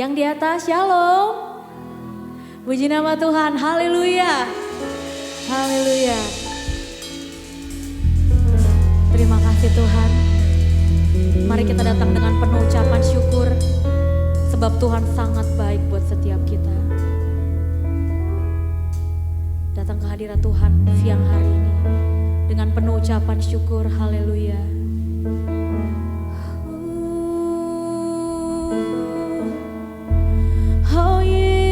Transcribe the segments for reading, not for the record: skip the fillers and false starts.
Yang di atas, shalom. Puji nama Tuhan, haleluya. Haleluya. Terima kasih Tuhan. Mari kita datang dengan penuh ucapan syukur. Sebab Tuhan sangat baik buat setiap kita. Datang ke hadirat Tuhan siang hari ini. Dengan penuh ucapan syukur, haleluya. Oh Yesus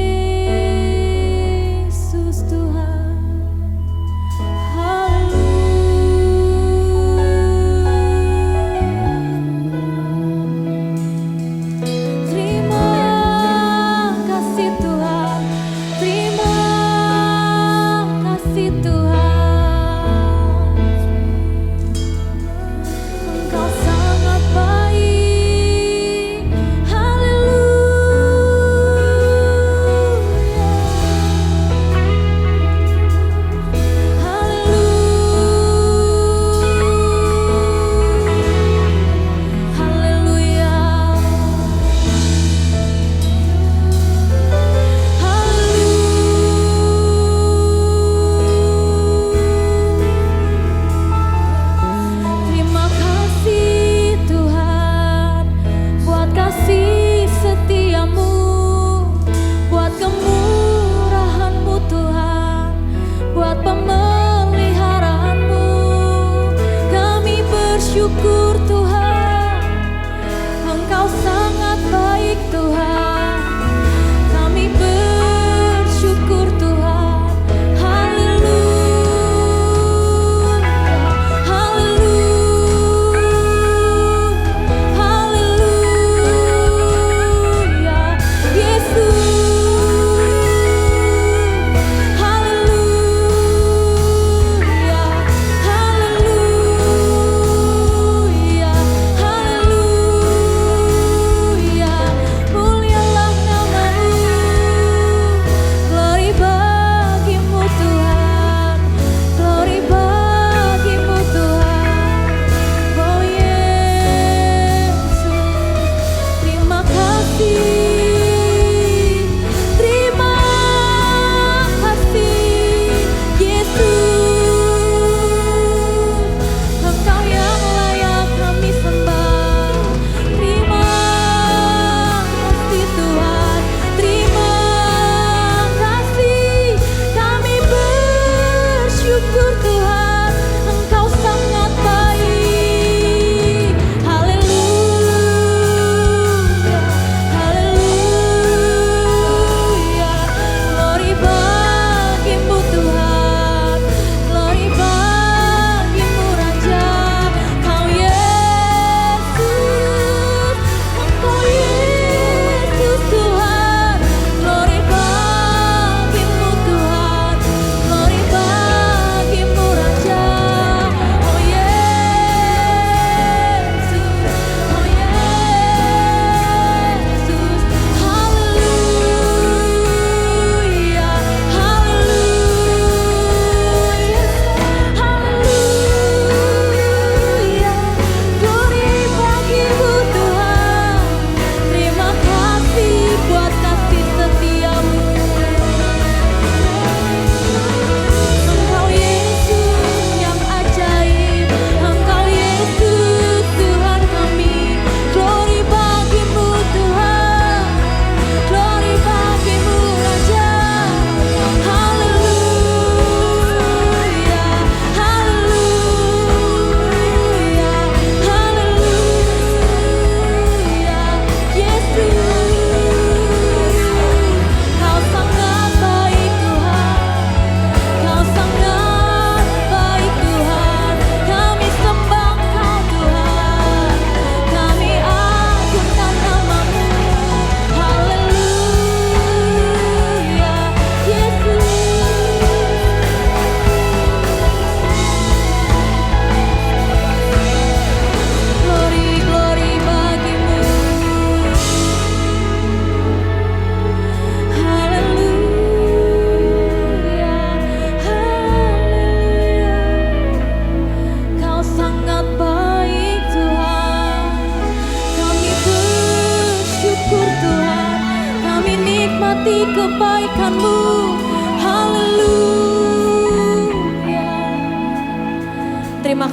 Tuhan, terima kasih Tuhan, terima kasih Tuhan. Engkau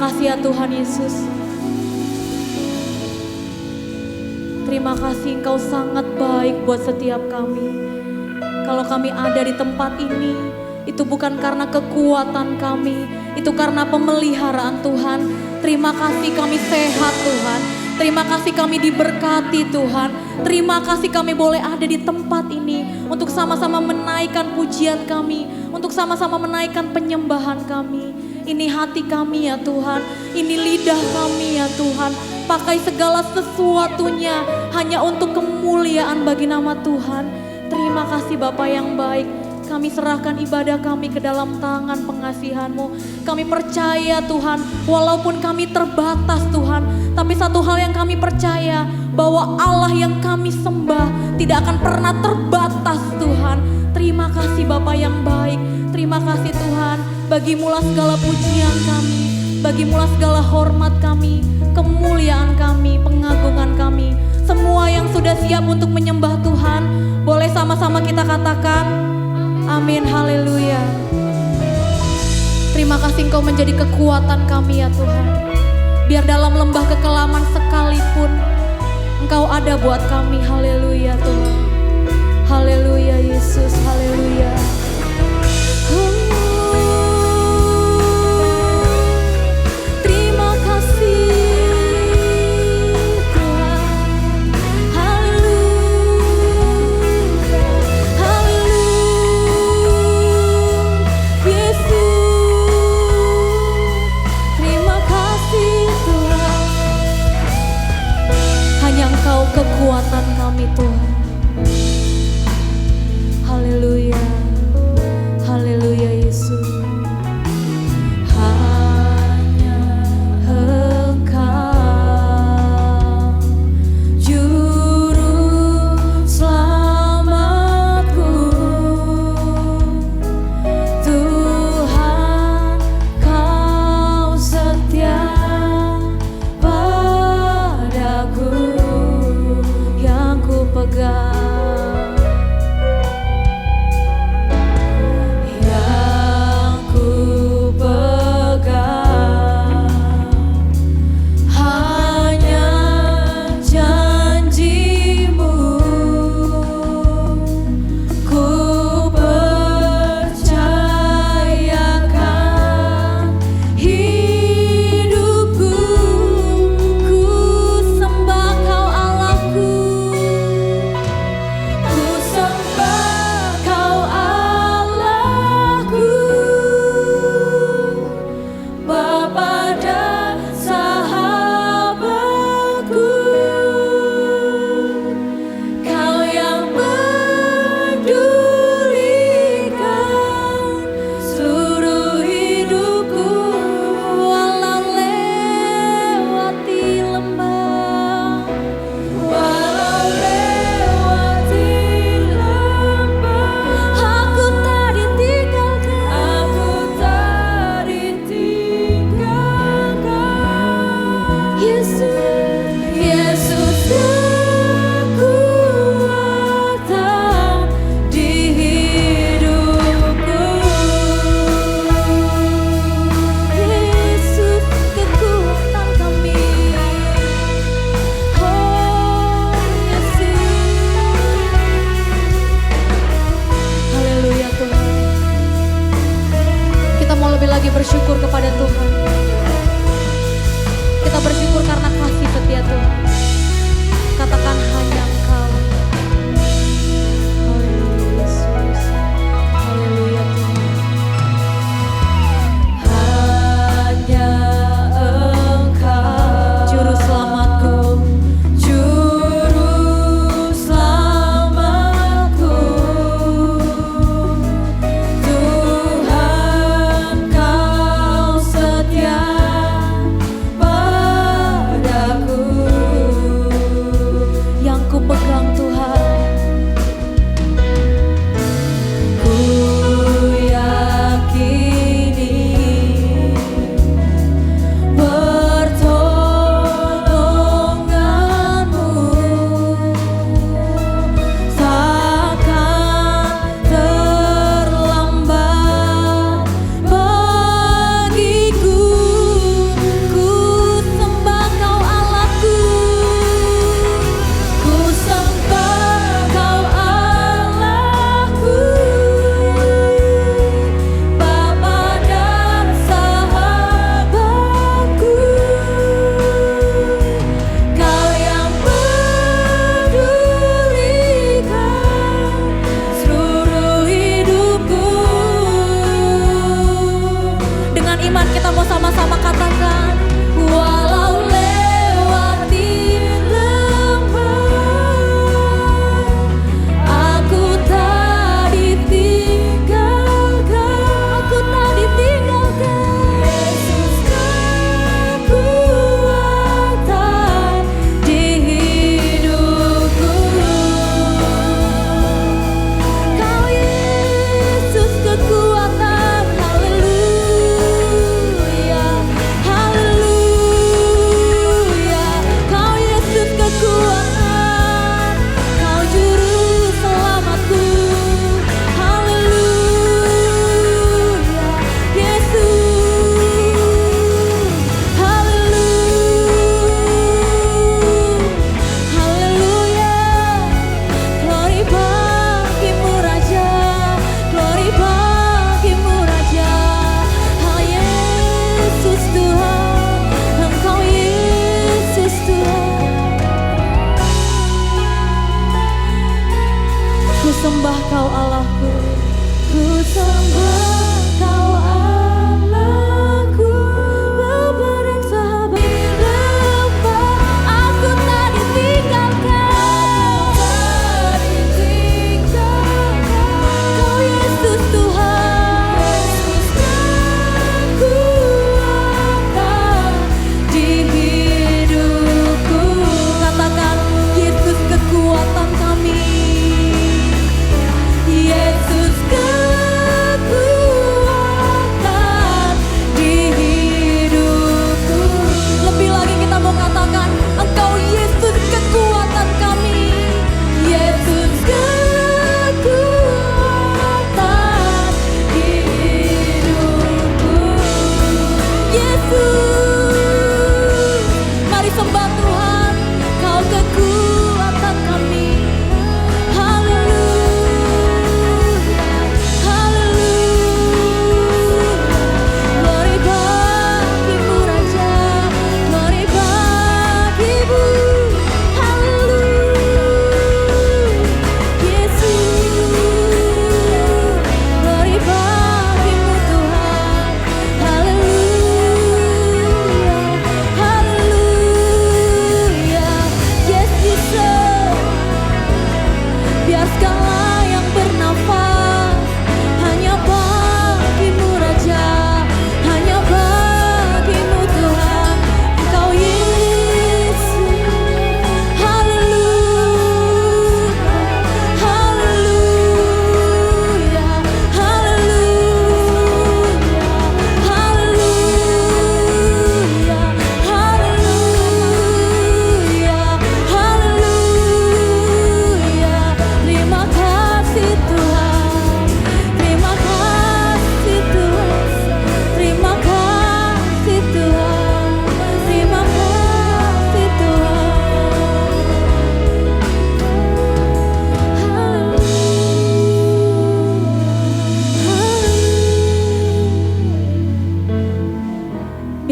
kasih ya Tuhan Yesus. Terima kasih Engkau sangat baik buat setiap kami. Kalau kami ada di tempat ini, itu bukan karena kekuatan kami, itu karena pemeliharaan Tuhan. Terima kasih kami sehat Tuhan. Terima kasih kami diberkati Tuhan. Terima kasih kami boleh ada di tempat ini untuk sama-sama menaikkan pujian kami, untuk sama-sama menaikkan penyembahan kami. Ini hati kami ya Tuhan, ini lidah kami ya Tuhan. Pakai segala sesuatunya hanya untuk kemuliaan bagi nama Tuhan. Terima kasih Bapa yang baik. Kami serahkan ibadah kami ke dalam tangan pengasihan-Mu. Kami percaya Tuhan, walaupun kami terbatas Tuhan, tapi satu hal yang kami percaya, bahwa Allah yang kami sembah tidak akan pernah terbatas Tuhan. Terima kasih Bapa yang baik. Terima kasih Tuhan, bagimulah segala pujian kami, bagimulah segala hormat kami, kemuliaan kami, pengagungan kami. Semua yang sudah siap untuk menyembah Tuhan, boleh sama-sama kita katakan, amin, haleluya. Terima kasih Engkau menjadi kekuatan kami ya Tuhan. Biar dalam lembah kekelaman sekalipun, Engkau ada buat kami, haleluya Tuhan. Haleluya Yesus, haleluya. Terima kasih Tuhan, haleluya, haleluya Yesus. Terima kasih Tuhan, hanya Engkau kekuatan kami Tuhan. Haleluya, haleluya Yesus. Hanya Engkau juru selamatku, Tuhan Kau setia padaku, yang ku pegang. Bersyukur kepada Tuhan. Kita bersyukur karena kasih setia Tuhan. Katakan hanya Engkau. Haleluya Yesus. Haleluya Tuhan. Hanya Engkau juru selamatku, juru selamatku, Tuhan Kau setia padaku, yang ku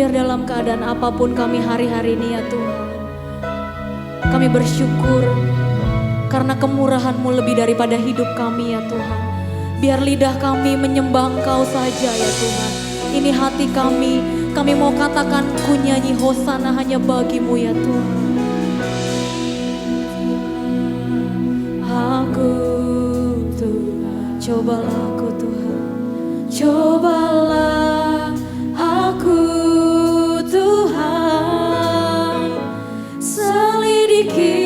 Biar dalam keadaan apapun kami hari-hari ini ya Tuhan, kami bersyukur karena kemurahan-Mu lebih daripada hidup kami ya Tuhan. Biar lidah kami menyembah Engkau saja ya Tuhan. Ini hati kami mau katakan ku nyanyi hosana hanya bagi-Mu ya Tuhan. Aku Tuhan, cobalah aku Tuhan, cobalah aku Tuhan, selidiki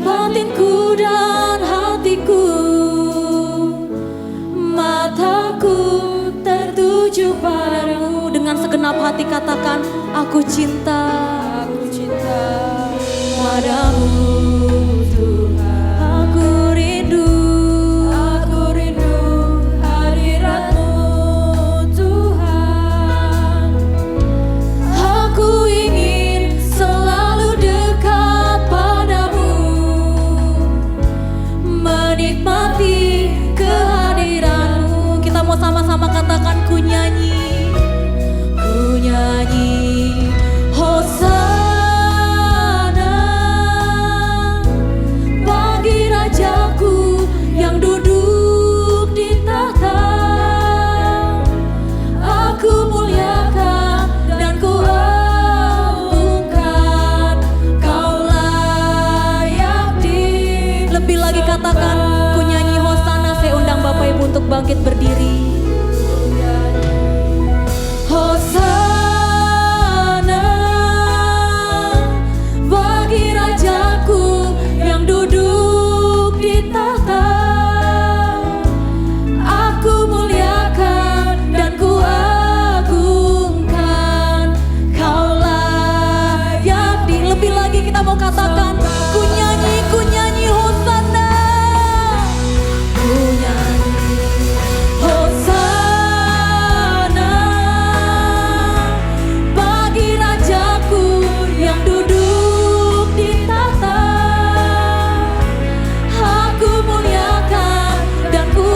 batinku dan hatiku, mataku tertuju padamu. Dengan segenap hati katakan, aku cinta padamu Tuhan. Aku rindu hadirat-Mu Tuhan. Aku ingin selalu dekat padamu, menikmati kehadiran-Mu. Kita mau sama-sama katakan, ku nyanyi hosana bagi Rajaku yang duduk di tahta. Aku muliakan dan ku agungkan, Kau layak lebih lagi katakan, ku nyanyi hosana. Saya undang Bapak Ibu untuk bangkit berdiri. Hosana bagi Rajaku yang duduk di tahta. Aku muliakan dan ku agungkan, Kau layak lebih lagi kita mau katakan, ku nyanyi hosana. Ku nyanyi hosana bagi Rajaku yang duduk di tahta. Aku muliakan dan ku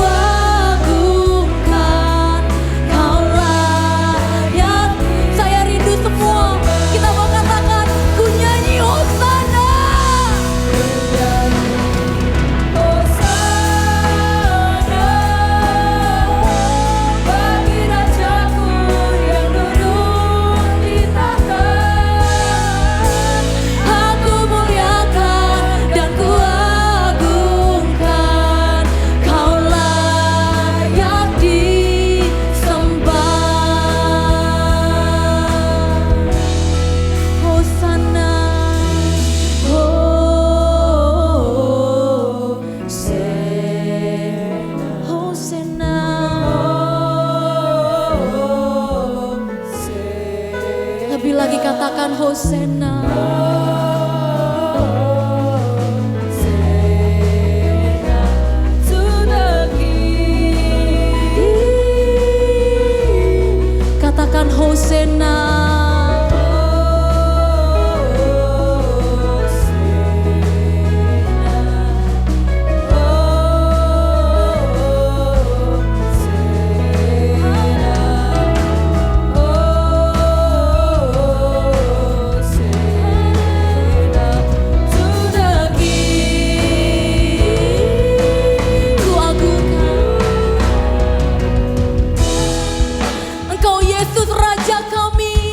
agungkan, Kau layak. Saya rindu semua, kita mau katakan, ku nyanyi hosana. Hosana bagi Rajaku yang duduk di tahta. Aku muliakan dan ku agungkan, Kau layak disembah. Hosana, Hosana, lebih lagi katakan Hosana. Katakan Hosana. Ku agungkan Engkau Yesus Raja kami.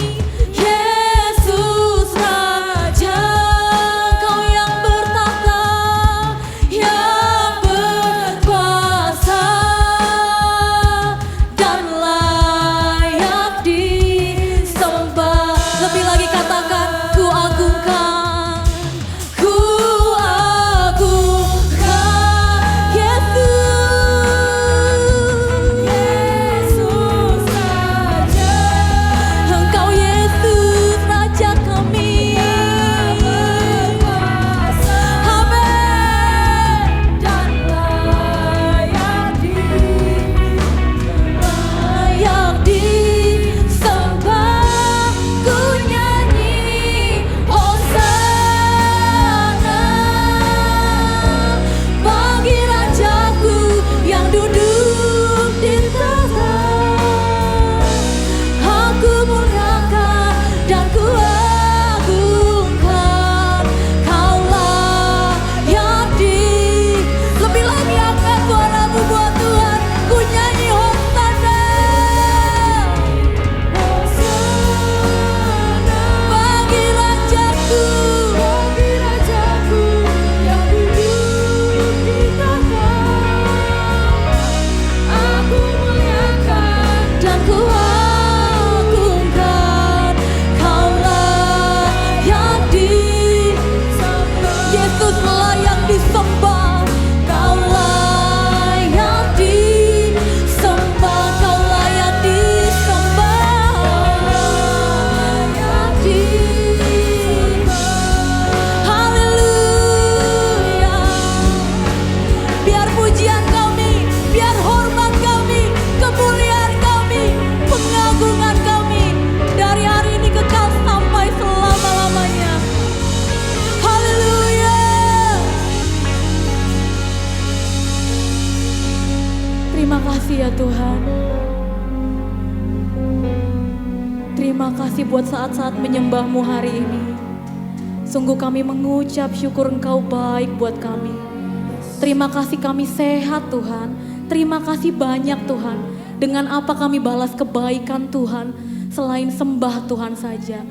terima kasih buat saat-saat menyembah-Mu hari ini. Sungguh kami mengucap syukur Engkau baik buat kami. Terima kasih kami sehat Tuhan. Terima kasih banyak Tuhan. Dengan apa kami balas kebaikan Tuhan selain sembah Tuhan saja.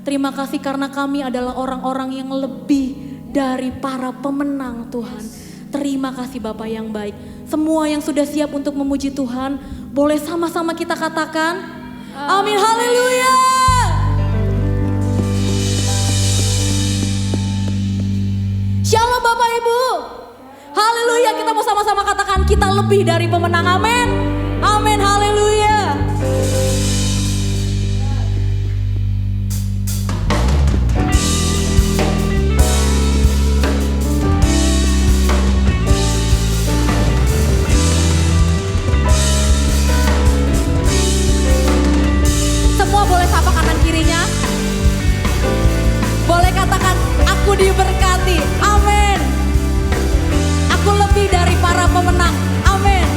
Terima kasih karena kami adalah orang-orang yang lebih dari para pemenang Tuhan. Terima kasih Bapa yang baik. Semua yang sudah siap untuk memuji Tuhan, boleh sama-sama kita katakan, amin, haleluya. Shalom Bapak Ibu. Haleluya, kita mau sama-sama katakan kita lebih dari pemenang, amin. Amin, haleluya. Semua boleh sapa kanan kirinya. Boleh katakan, aku diberkati, amin. Aku lebih dari para pemenang, amin.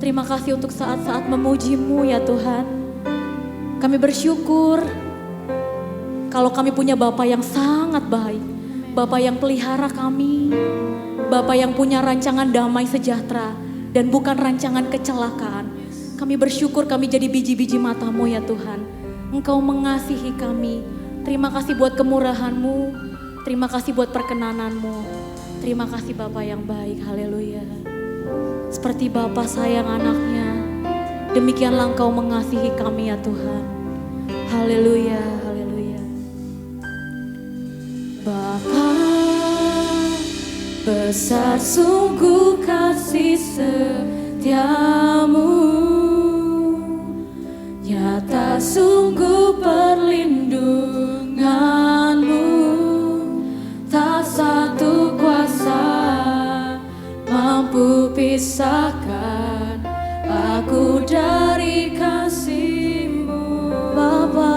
Terima kasih untuk saat-saat memuji-Mu ya Tuhan. Kami bersyukur kalau kami punya Bapa yang sangat baik. Bapa yang pelihara kami. Bapa yang punya rancangan damai sejahtera dan bukan rancangan kecelakaan. Kami bersyukur kami jadi biji-biji mata-Mu ya Tuhan. Engkau mengasihi kami. Terima kasih buat kemurahan-Mu. Terima kasih buat perkenanan-Mu. Terima kasih Bapa yang baik. Haleluya. Seperti Bapa sayang anaknya, demikianlah Engkau mengasihi kami ya Tuhan. Haleluya, haleluya. Bapa, besar sungguh kasih setiamu, nyata sungguh perlindunganmu, tak satu kuasa mampu pisahkan aku dari kasih-Mu. Bapa,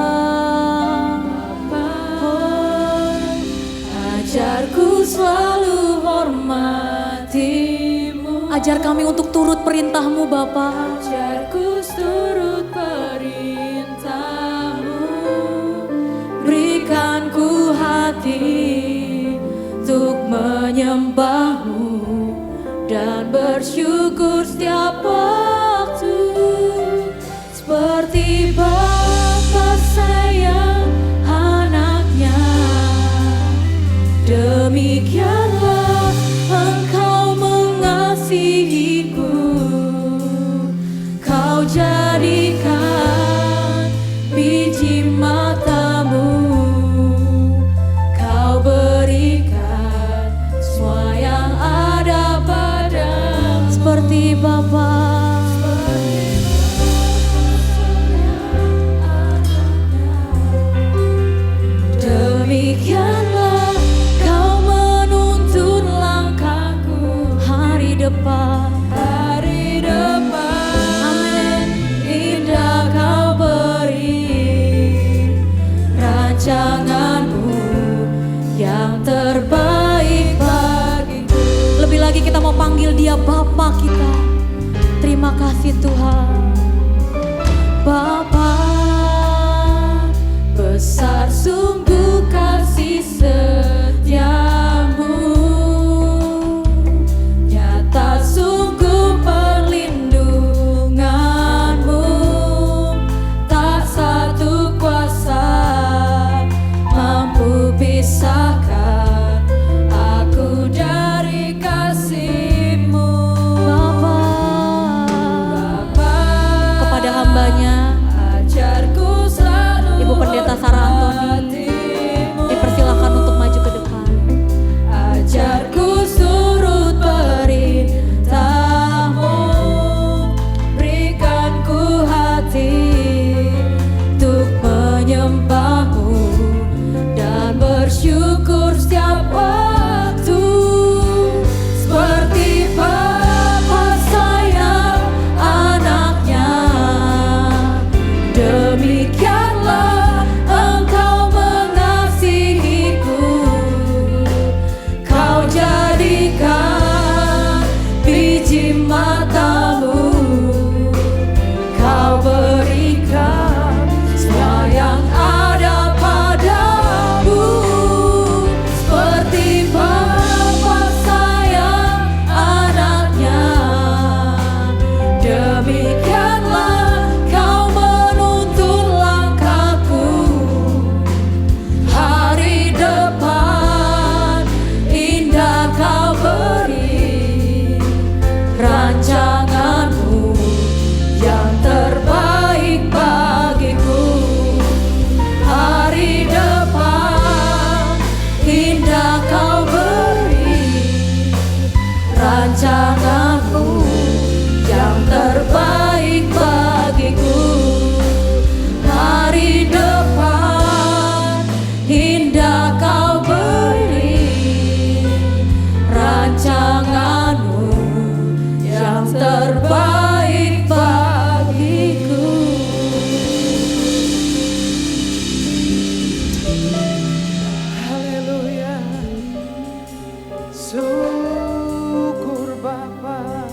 ajarku selalu hormati-Mu. Ajar kami untuk turut perintah-Mu Bapa. Ajarku turut perintah-Mu. Berikan ku hati untuk menyembah-Mu dan bersyukur setiap waktu. Seperti Bapa sayang anaknya, demikianlah Engkau mengasihiku. Kau jadikan biji mata-Mu, Kau berikan semua yang ada padamu. Seperti Bapa, demikianlah Kau menuntun langkahku hari depan. Hari depan, amin. Indah Kau beri rancangan-Mu yang terbaik bagiku. Lebih lagi kita mau panggil Dia Bapa kita. Terima kasih Tuhan. Bapa, besar sungguh kasih setiamu, nyata sungguh perlindunganmu, tak satu kuasa mampu pisahkan aku dari kasih-Mu. Bapa, kepada hamba-Nya ajarku selalu Ibu Pendeta Sarah Antoni, dipersilakan untuk maju ke depan. Ajarku surut perintah-Mu, berikan ku hati untuk menyembah-Mu dan bersyukur setiap waktu. Seperti Bapa sayang anaknya, demikianlah Engkau mengasihiku. Kau jadikan biji mata-Mu, Kau berikan semua yang ada padamu. Seperti Bapa sayang anaknya, demikianlah Kau menuntun langkahku hari depan. Indah Kau beri rancangan-Mu yang terbaik bagiku. Hari depan, indah Kau beri rancangan-Mu yang terbaik bagiku. Hari depan, indah Kau beri rancangan-Mu yang terbaik bagiku. Haleluya. Syukur Bapa,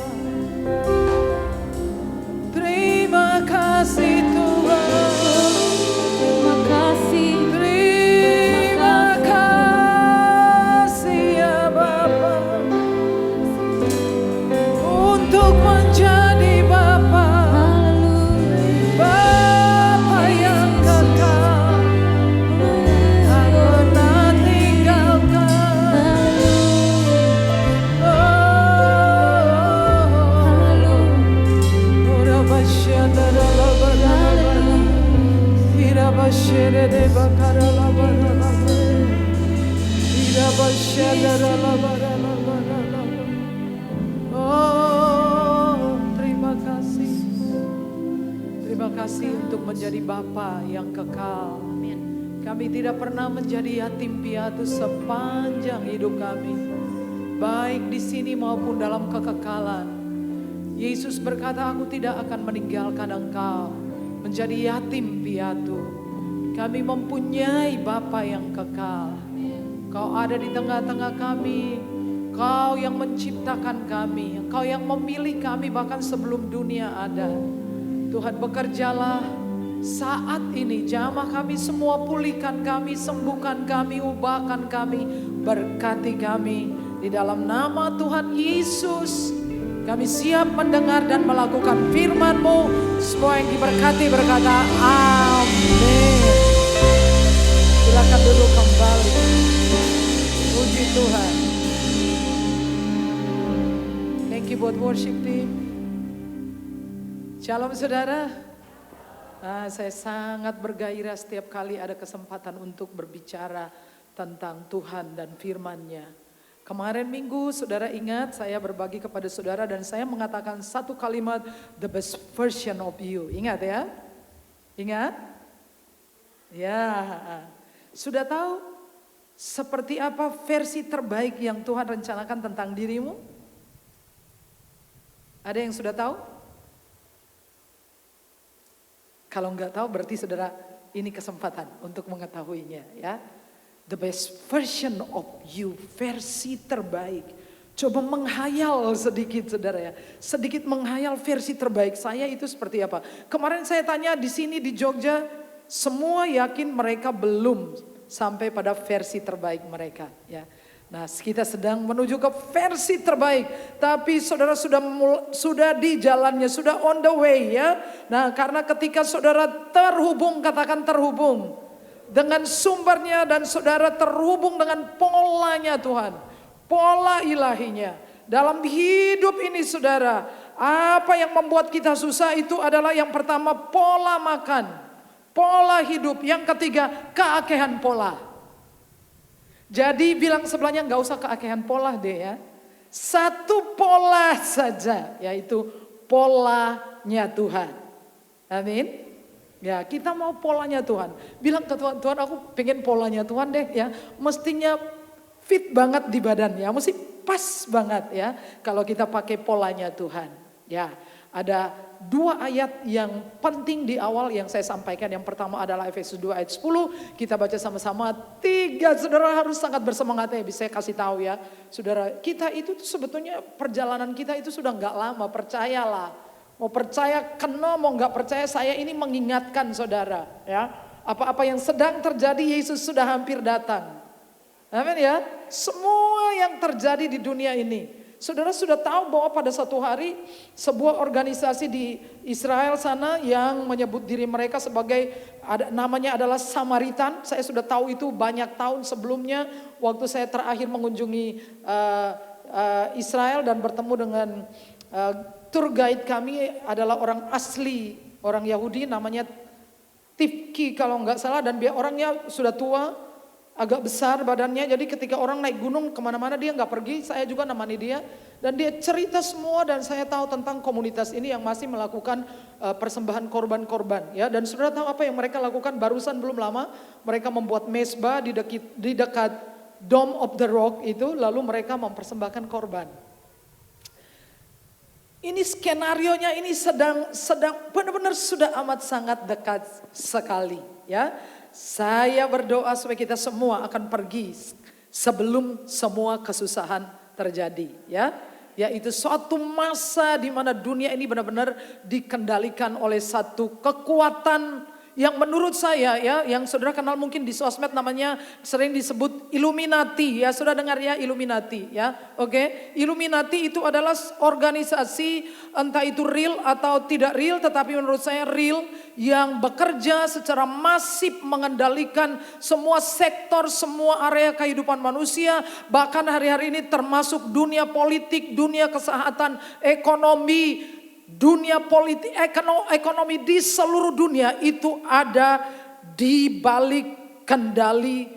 untuk menjadi Bapa, Bapa yang kekal, tak pernah tinggalkan. Ora basyadara la bara bara, ira basyere de bakara la bara la bara, ira basyadara la bara la bara la bara. Oh, terima kasih. Terima kasih untuk menjadi Bapa yang kekal. Kami tidak pernah menjadi yatim piatu sepanjang hidup kami, baik di sini maupun dalam kekekalan. Yesus berkata, aku tidak akan meninggalkan engkau menjadi yatim piatu. Kami mempunyai Bapa yang kekal. Kau ada di tengah-tengah kami. Kau yang menciptakan kami. Kau yang memilih kami bahkan sebelum dunia ada. Tuhan, bekerjalah saat ini. Jamah kami semua, pulihkan kami, sembuhkan kami, ubahkan kami, berkati kami. Di dalam nama Tuhan Yesus, kami siap mendengar dan melakukan firman-Mu. Semua yang diberkati berkata amin. Silakan duduk kembali. Puji Tuhan. Thank you buat worship team. Shalom saudara. Saya sangat bergairah setiap kali ada kesempatan untuk berbicara tentang Tuhan dan firman-Nya. Kemarin minggu saudara ingat saya berbagi kepada saudara dan saya mengatakan satu kalimat, the best version of you. Ingat ya? Ingat? Ya. Sudah tahu seperti apa versi terbaik yang Tuhan rencanakan tentang dirimu? Ada yang sudah tahu? Kalau enggak tahu berarti saudara ini kesempatan untuk mengetahuinya ya. The best version of you, versi terbaik. Coba menghayal sedikit saudara ya. Sedikit menghayal versi terbaik saya itu seperti apa. Kemarin saya tanya di sini di Jogja, semua yakin mereka belum sampai pada versi terbaik mereka ya. Nah, kita sedang menuju ke versi terbaik, tapi saudara sudah di jalannya, sudah on the way ya. Nah, karena ketika saudara terhubung, katakan terhubung dengan sumbernya dan saudara terhubung dengan polanya Tuhan, pola ilahinya dalam hidup ini saudara. Apa yang membuat kita susah itu adalah yang pertama pola makan, pola hidup. Yang ketiga keakehan pola. Jadi bilang sebelahnya nggak usah keakehan pola deh ya. Satu pola saja, yaitu polanya Tuhan. Amin. Ya, kita mau polanya Tuhan. Bilang ke Tuhan, Tuhan aku pengen polanya Tuhan deh ya. Mestinya fit banget di badannya, mesti pas banget ya. Kalau kita pakai polanya Tuhan. Ya, ada dua ayat yang penting di awal yang saya sampaikan. Yang pertama adalah Efesus 2 ayat 10. Kita baca sama-sama. 3, saudara harus sangat bersemangat ya. Bisa saya kasih tahu ya. Saudara, kita itu sebetulnya perjalanan kita itu sudah gak lama, percayalah. Mau percaya kena, mau gak percaya, saya ini mengingatkan saudara ya. Apa-apa yang sedang terjadi, Yesus sudah hampir datang. Amin ya. Semua yang terjadi di dunia ini. Saudara sudah tahu bahwa pada satu hari sebuah organisasi di Israel sana yang menyebut diri mereka sebagai, namanya adalah Samaritan. Saya sudah tahu itu banyak tahun sebelumnya waktu saya terakhir mengunjungi Israel dan bertemu dengan tour guide kami adalah orang asli, orang Yahudi namanya Tifki kalau nggak salah, dan dia orangnya sudah tua. Agak besar badannya, jadi ketika orang naik gunung kemana-mana dia nggak pergi, saya juga nemani dia. Dan dia cerita semua dan saya tahu tentang komunitas ini yang masih melakukan persembahan korban-korban. Ya, dan saudara tahu apa yang mereka lakukan barusan belum lama? Mereka membuat mesbah di dekat Dome of the Rock itu, lalu mereka mempersembahkan korban. Ini skenarionya ini sedang benar-benar sudah amat sangat dekat sekali ya. Saya berdoa supaya kita semua akan pergi sebelum semua kesusahan terjadi ya. Yaitu suatu masa di mana dunia ini benar-benar dikendalikan oleh satu kekuatan yang menurut saya ya, yang saudara kenal mungkin di sosmed namanya sering disebut Illuminati ya, saudara dengar ya Illuminati ya, oke. Illuminati itu adalah organisasi entah itu real atau tidak real, tetapi menurut saya real, yang bekerja secara masif mengendalikan semua sektor, semua area kehidupan manusia, bahkan hari-hari ini termasuk dunia politik, dunia kesehatan, ekonomi, dunia politik, ekonomi di seluruh dunia itu ada di balik kendali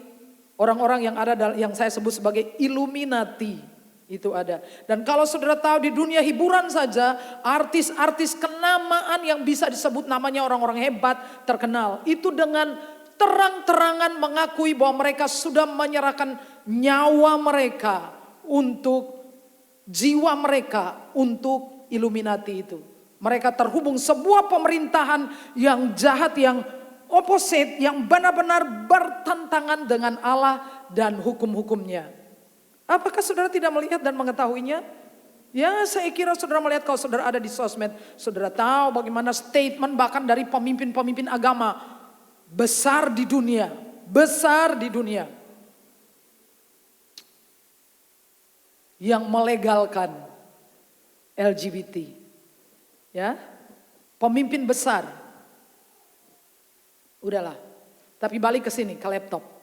orang-orang yang ada yang saya sebut sebagai Illuminati. Itu ada. Dan kalau saudara tahu di dunia hiburan saja, artis-artis kenamaan yang bisa disebut namanya orang-orang hebat, terkenal, itu dengan terang-terangan mengakui bahwa mereka sudah menyerahkan nyawa mereka untuk jiwa mereka untuk Illuminati itu. Mereka terhubung sebuah pemerintahan yang jahat, yang opposite, yang benar-benar bertentangan dengan Allah dan hukum-hukumnya. Apakah saudara tidak melihat dan mengetahuinya? Ya, saya kira saudara melihat kalau saudara ada di sosmed, saudara tahu bagaimana statement bahkan dari pemimpin-pemimpin agama besar di dunia, yang melegalkan LGBT, ya, pemimpin besar. Udahlah, tapi balik ke sini, ke laptop.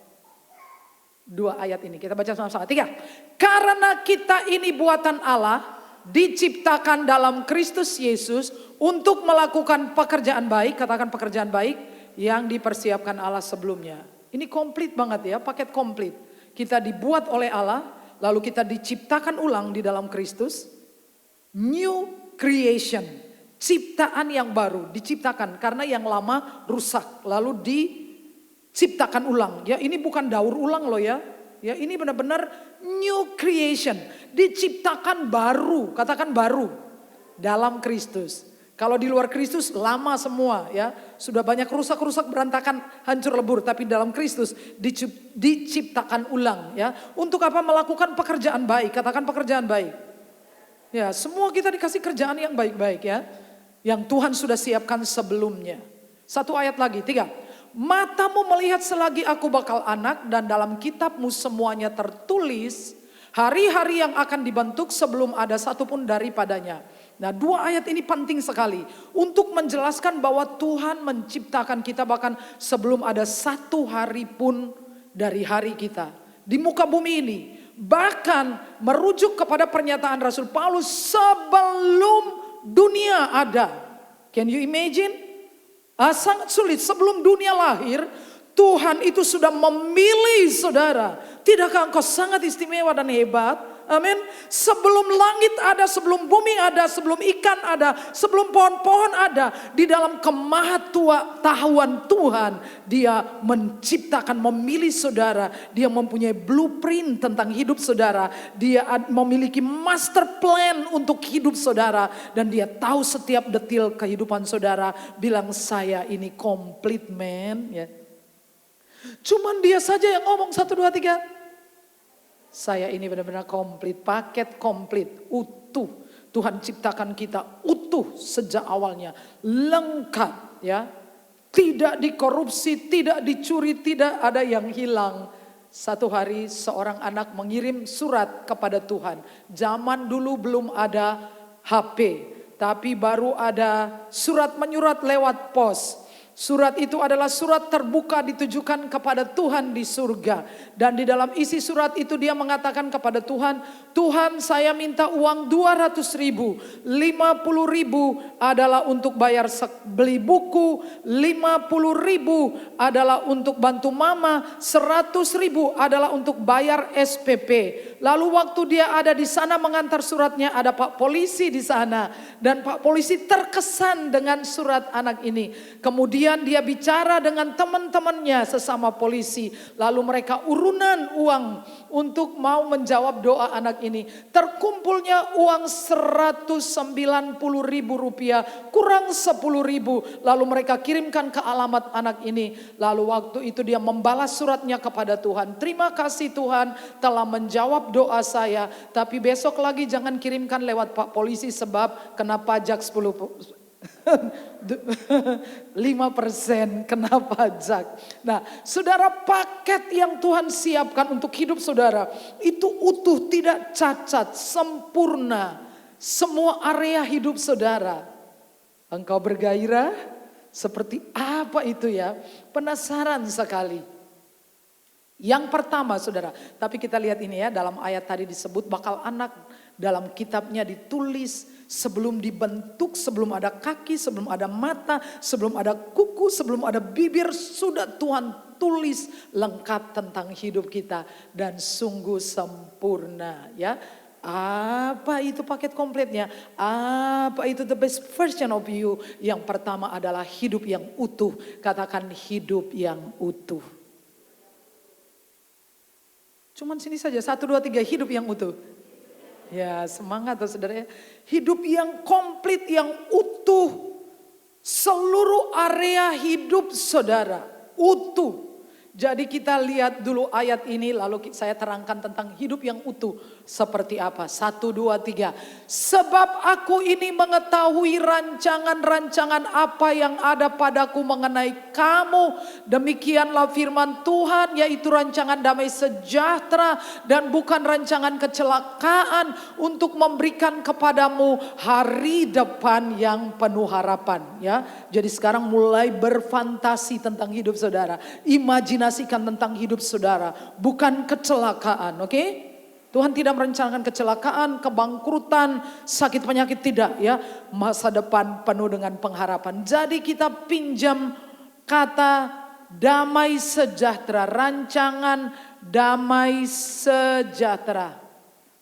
2 ayat ini, kita baca sama-sama. 3, karena kita ini buatan Allah, diciptakan dalam Kristus Yesus untuk melakukan pekerjaan baik, katakan pekerjaan baik, yang dipersiapkan Allah sebelumnya. Ini komplit banget ya, paket komplit. Kita dibuat oleh Allah, lalu kita diciptakan ulang di dalam Kristus. New creation, ciptaan yang baru, diciptakan karena yang lama rusak, lalu diciptakan ulang. Ya, ini bukan daur ulang loh ya. Ya, ini benar-benar new creation, diciptakan baru, katakan baru dalam Kristus. Kalau di luar Kristus lama semua ya, sudah banyak rusak-rusak berantakan, hancur lebur, tapi dalam Kristus diciptakan ulang ya. Untuk apa? Melakukan pekerjaan baik, katakan pekerjaan baik. Ya, semua kita dikasih kerjaan yang baik-baik ya. Yang Tuhan sudah siapkan sebelumnya. 1 ayat lagi, 3. Matamu melihat selagi aku bakal anak, dan dalam kitabmu semuanya tertulis hari-hari yang akan dibentuk sebelum ada satupun daripadanya. Nah, 2 ayat ini penting sekali untuk menjelaskan bahwa Tuhan menciptakan kita bahkan sebelum ada 1 hari pun dari hari kita di muka bumi ini. Bahkan merujuk kepada pernyataan Rasul Paulus sebelum dunia ada. Can you imagine? Sangat sulit. Sebelum dunia lahir, Tuhan itu sudah memilih saudara. Tidakkah engkau sangat istimewa dan hebat? Amin. Sebelum langit ada, sebelum bumi ada, sebelum ikan ada, sebelum pohon-pohon ada, di dalam kemahatauan Tuhan, Dia menciptakan, memilih saudara. Dia mempunyai blueprint tentang hidup saudara. Dia memiliki master plan untuk hidup saudara, dan Dia tahu setiap detil kehidupan saudara. Bilang, saya ini komplit man ya. Cuman Dia saja yang ngomong 1, 2, 3. Saya ini benar-benar komplit, paket komplit, utuh. Tuhan ciptakan kita utuh sejak awalnya, lengkap ya. Tidak dikorupsi, tidak dicuri, tidak ada yang hilang. Satu hari seorang anak mengirim surat kepada Tuhan. Zaman dulu belum ada HP, tapi baru ada surat menyurat lewat pos. Surat itu adalah surat terbuka ditujukan kepada Tuhan di surga. Dan di dalam isi surat itu dia mengatakan kepada Tuhan, Tuhan, saya minta uang 200.000, 50.000 adalah untuk bayar beli buku, 50.000 adalah untuk bantu mama, 100.000 adalah untuk bayar SPP. Lalu waktu dia ada di sana mengantar suratnya, ada Pak Polisi di sana, dan Pak Polisi terkesan dengan surat anak ini. Kemudian dia bicara dengan teman-temannya sesama polisi. Lalu mereka urunan uang untuk mau menjawab doa anak ini. Terkumpulnya uang 190.000 rupiah, kurang 10.000. Lalu mereka kirimkan ke alamat anak ini. Lalu waktu itu dia membalas suratnya kepada Tuhan. Terima kasih Tuhan telah menjawab doa saya. Tapi besok lagi jangan kirimkan lewat Pak Polisi sebab kena pajak 10%. 5% kena pajak. Nah, saudara, paket yang Tuhan siapkan untuk hidup saudara itu utuh, tidak cacat, sempurna. Semua area hidup saudara. Engkau bergairah seperti apa itu ya? Penasaran sekali. Yang pertama saudara, tapi kita lihat ini ya, dalam ayat tadi disebut bakal anak dalam kitabnya ditulis sebelum dibentuk, sebelum ada kaki, sebelum ada mata, sebelum ada kuku, sebelum ada bibir, sudah Tuhan tulis lengkap tentang hidup kita dan sungguh sempurna ya. Apa itu paket kompletnya? Apa itu the best version of you? Yang pertama adalah hidup yang utuh. Katakan hidup yang utuh. Cuman sini saja, 1, 2, 3, hidup yang utuh. Ya semangat tuh saudara ya. Hidup yang komplit, yang utuh. Seluruh area hidup saudara, utuh. Jadi kita lihat dulu ayat ini lalu saya terangkan tentang hidup yang utuh. Seperti apa? 1, 2, 3. Sebab aku ini mengetahui rancangan-rancangan apa yang ada padaku mengenai kamu. Demikianlah firman Tuhan, yaitu rancangan damai sejahtera dan bukan rancangan kecelakaan, untuk memberikan kepadamu hari depan yang penuh harapan. Ya, jadi sekarang mulai berfantasi tentang hidup saudara. Imajinasikan tentang hidup saudara, bukan kecelakaan, oke? Tuhan tidak merencanakan kecelakaan, kebangkrutan, sakit penyakit, tidak ya. Masa depan penuh dengan pengharapan. Jadi kita pinjam kata damai sejahtera, rancangan damai sejahtera.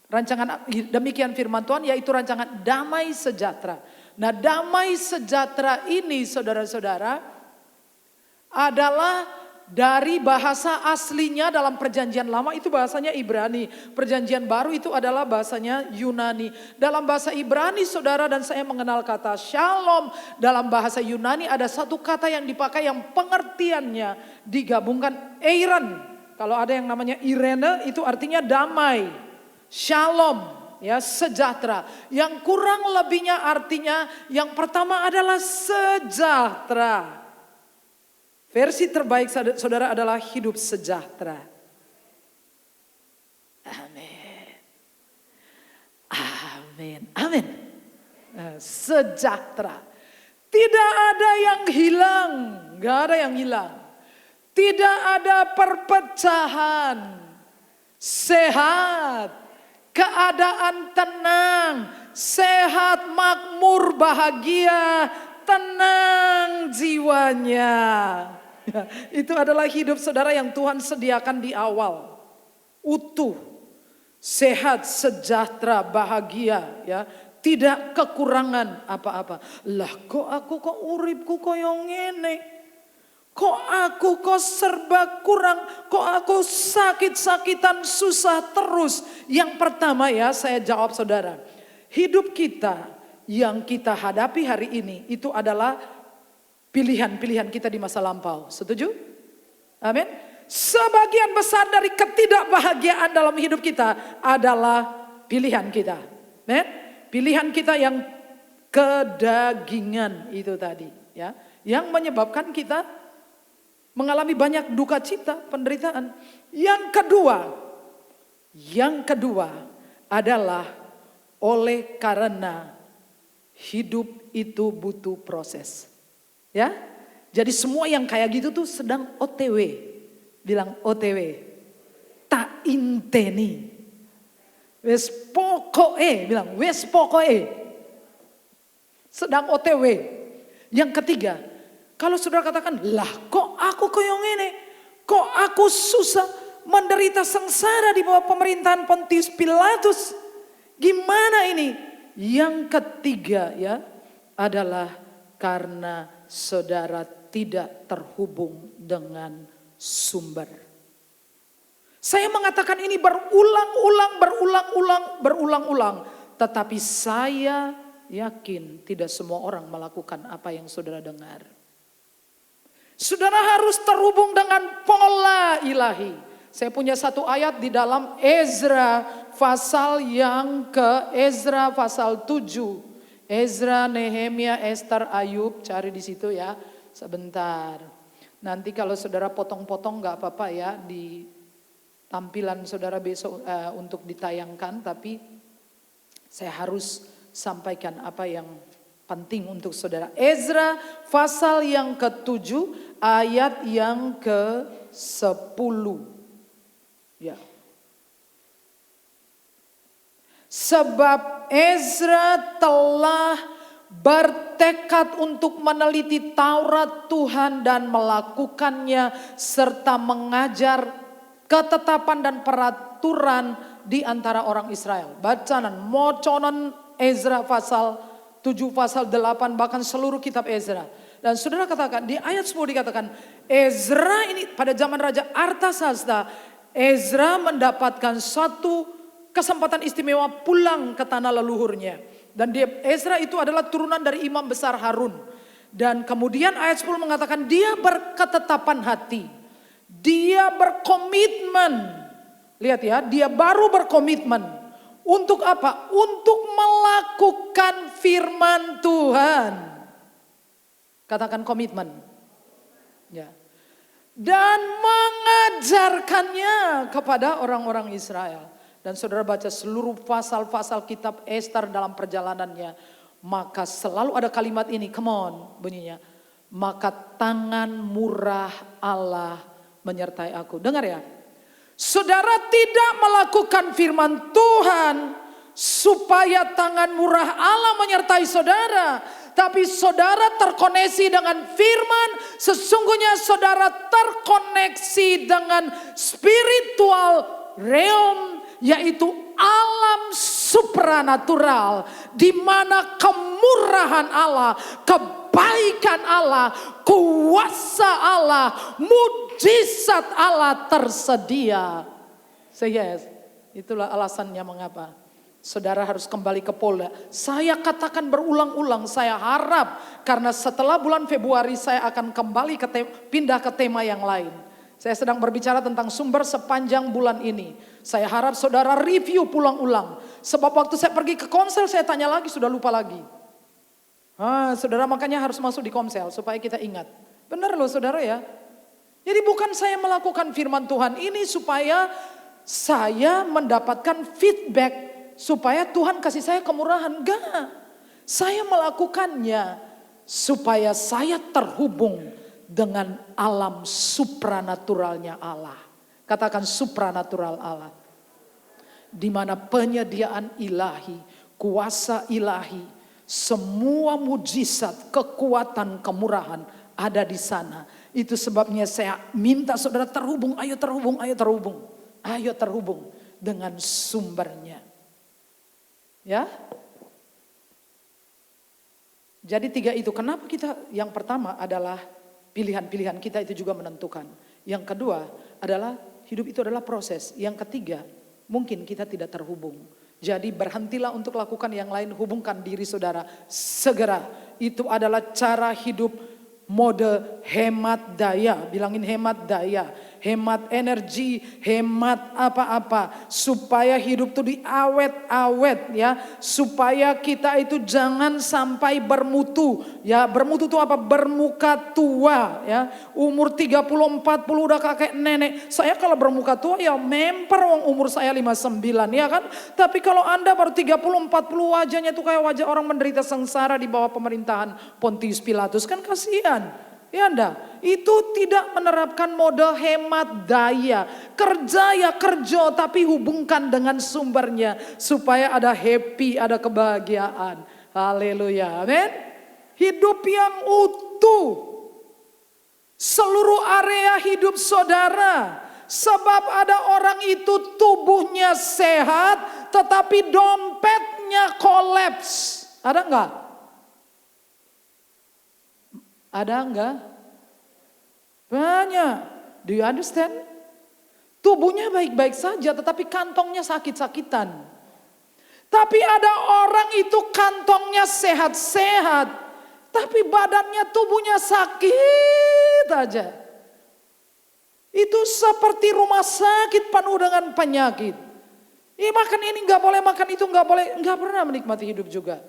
Rancangan, demikian firman Tuhan, yaitu rancangan damai sejahtera. Nah, damai sejahtera ini saudara-saudara adalah dari bahasa aslinya dalam perjanjian lama itu bahasanya Ibrani. Perjanjian baru itu adalah bahasanya Yunani. Dalam bahasa Ibrani saudara dan saya mengenal kata shalom. Dalam bahasa Yunani ada satu kata yang dipakai yang pengertiannya digabungkan eiran. Kalau ada yang namanya Irene itu artinya damai. Shalom ya, sejahtera. Yang kurang lebihnya artinya yang pertama adalah sejahtera. Versi terbaik saudara adalah hidup sejahtera. Amin. Amin. Amin. Sejahtera. Tidak ada yang hilang. Gak ada yang hilang. Tidak ada perpecahan. Sehat. Keadaan tenang. Sehat, makmur, bahagia. Tenang jiwanya. Ya, itu adalah hidup saudara yang Tuhan sediakan di awal. Utuh, sehat, sejahtera, bahagia ya. Tidak kekurangan apa-apa. Lah kok aku kok uripku koyo ngene? Kok aku kok serba kurang? Kok aku sakit-sakitan susah terus? Yang pertama ya saya jawab saudara. Hidup kita yang kita hadapi hari ini itu adalah pilihan-pilihan kita di masa lampau. Setuju? Amin. Sebagian besar dari ketidakbahagiaan dalam hidup kita adalah pilihan kita. Amin. Pilihan kita yang kedagingan itu tadi, ya, yang menyebabkan kita mengalami banyak duka cita, penderitaan. Yang kedua adalah oleh karena hidup itu butuh proses. Ya, jadi semua yang kayak gitu tuh sedang OTW. Bilang OTW. Tak inteni. Wes pokoke, bilang wes pokoke. Sedang OTW. Yang ketiga, kalau saudara katakan, lah kok aku koyo ngene? Kok aku susah menderita sengsara di bawah pemerintahan Pontius Pilatus? Gimana ini? Yang ketiga ya adalah karena saudara tidak terhubung dengan sumber. Saya mengatakan ini berulang-ulang. Tetapi saya yakin tidak semua orang melakukan apa yang saudara dengar. Saudara harus terhubung dengan pola ilahi. Saya punya satu ayat di dalam Ezra pasal yang ke Ezra pasal 7. Ezra, Nehemia, Esther, Ayub, cari di situ ya. Sebentar. Nanti kalau saudara potong-potong nggak apa-apa ya di tampilan saudara besok untuk ditayangkan, tapi saya harus sampaikan apa yang penting untuk saudara. Ezra pasal yang ke-7 ayat yang ke-10. Ya. Sebab Ezra telah bertekad untuk meneliti Taurat Tuhan dan melakukannya serta mengajar ketetapan dan peraturan di antara orang Israel. Bacanan, moconan Ezra pasal 7, pasal 8, bahkan seluruh kitab Ezra. Dan saudara katakan, di ayat 10 dikatakan, Ezra ini pada zaman Raja Artasasta, Ezra mendapatkan satu kesempatan istimewa pulang ke tanah leluhurnya. Dan Ezra itu adalah turunan dari imam besar Harun. Dan kemudian ayat 10 mengatakan dia berketetapan hati. Dia berkomitmen. Lihat ya, dia baru berkomitmen. Untuk apa? Untuk melakukan firman Tuhan. Katakan komitmen. Ya. Dan mengajarkannya kepada orang-orang Israel. Dan saudara baca seluruh pasal-pasal kitab Esther dalam perjalanannya. Maka selalu ada kalimat ini, come on bunyinya. Maka tangan murah Allah menyertai aku. Dengar ya. Saudara tidak melakukan firman Tuhan supaya tangan murah Allah menyertai saudara. Tapi saudara terkoneksi dengan firman, sesungguhnya saudara terkoneksi dengan spiritual realm, yaitu alam supranatural, di mana kemurahan Allah, kebaikan Allah, kuasa Allah, mujizat Allah tersedia. Say yes. Itulah alasannya mengapa saudara harus kembali ke Polda. Saya katakan berulang-ulang, saya harap karena setelah bulan Februari saya akan kembali pindah ke tema yang lain. Saya sedang berbicara tentang sumber sepanjang bulan ini. Saya harap saudara review pulang-ulang. Sebab waktu saya pergi ke Komsel saya tanya lagi, sudah lupa lagi. Saudara makanya harus masuk di Komsel supaya kita ingat. Benar loh saudara ya. Jadi bukan saya melakukan firman Tuhan ini supaya saya mendapatkan feedback supaya Tuhan kasih saya kemurahan. Enggak. Saya melakukannya supaya saya terhubung dengan alam supranaturalnya Allah. Katakan supranatural Allah. Di mana penyediaan ilahi, kuasa ilahi, semua mujizat, kekuatan, kemurahan ada di sana. Itu sebabnya saya minta saudara terhubung, ayo terhubung, ayo terhubung. Ayo terhubung dengan sumbernya. Ya. Jadi 3 itu, kenapa kita, yang pertama adalah pilihan-pilihan kita itu juga menentukan. Yang kedua adalah hidup itu adalah proses. Yang ketiga, mungkin kita tidak terhubung. Jadi berhentilah untuk lakukan yang lain, hubungkan diri saudara segera. Itu adalah cara hidup mode hemat daya. Bilangin hemat daya. Hemat energi, hemat apa-apa. Supaya hidup itu diawet-awet ya. Supaya kita itu jangan sampai bermutu. Ya, bermutu itu apa? Bermuka tua ya. Umur 30, 40 udah kakek nenek. Saya kalau bermuka tua ya memper umur saya 59 ya kan. Tapi kalau Anda baru 30, 40 wajahnya itu kayak wajah orang menderita sengsara di bawah pemerintahan Pontius Pilatus. Kan kasihan. Ya Anda, itu tidak menerapkan mode hemat daya. Kerja ya kerja, tapi hubungkan dengan sumbernya. Supaya ada happy, ada kebahagiaan. Haleluya, amin. Hidup yang utuh. Seluruh area hidup saudara. Sebab ada orang itu tubuhnya sehat, tetapi dompetnya kolaps. Ada enggak? Ada enggak? Banyak. Do you understand? Tubuhnya baik-baik saja tetapi kantongnya sakit-sakitan. Tapi ada orang itu kantongnya sehat-sehat. Tapi badannya, tubuhnya sakit aja. Itu seperti rumah sakit penuh dengan penyakit. Makan ini enggak boleh, makan itu enggak boleh. Enggak pernah menikmati hidup juga.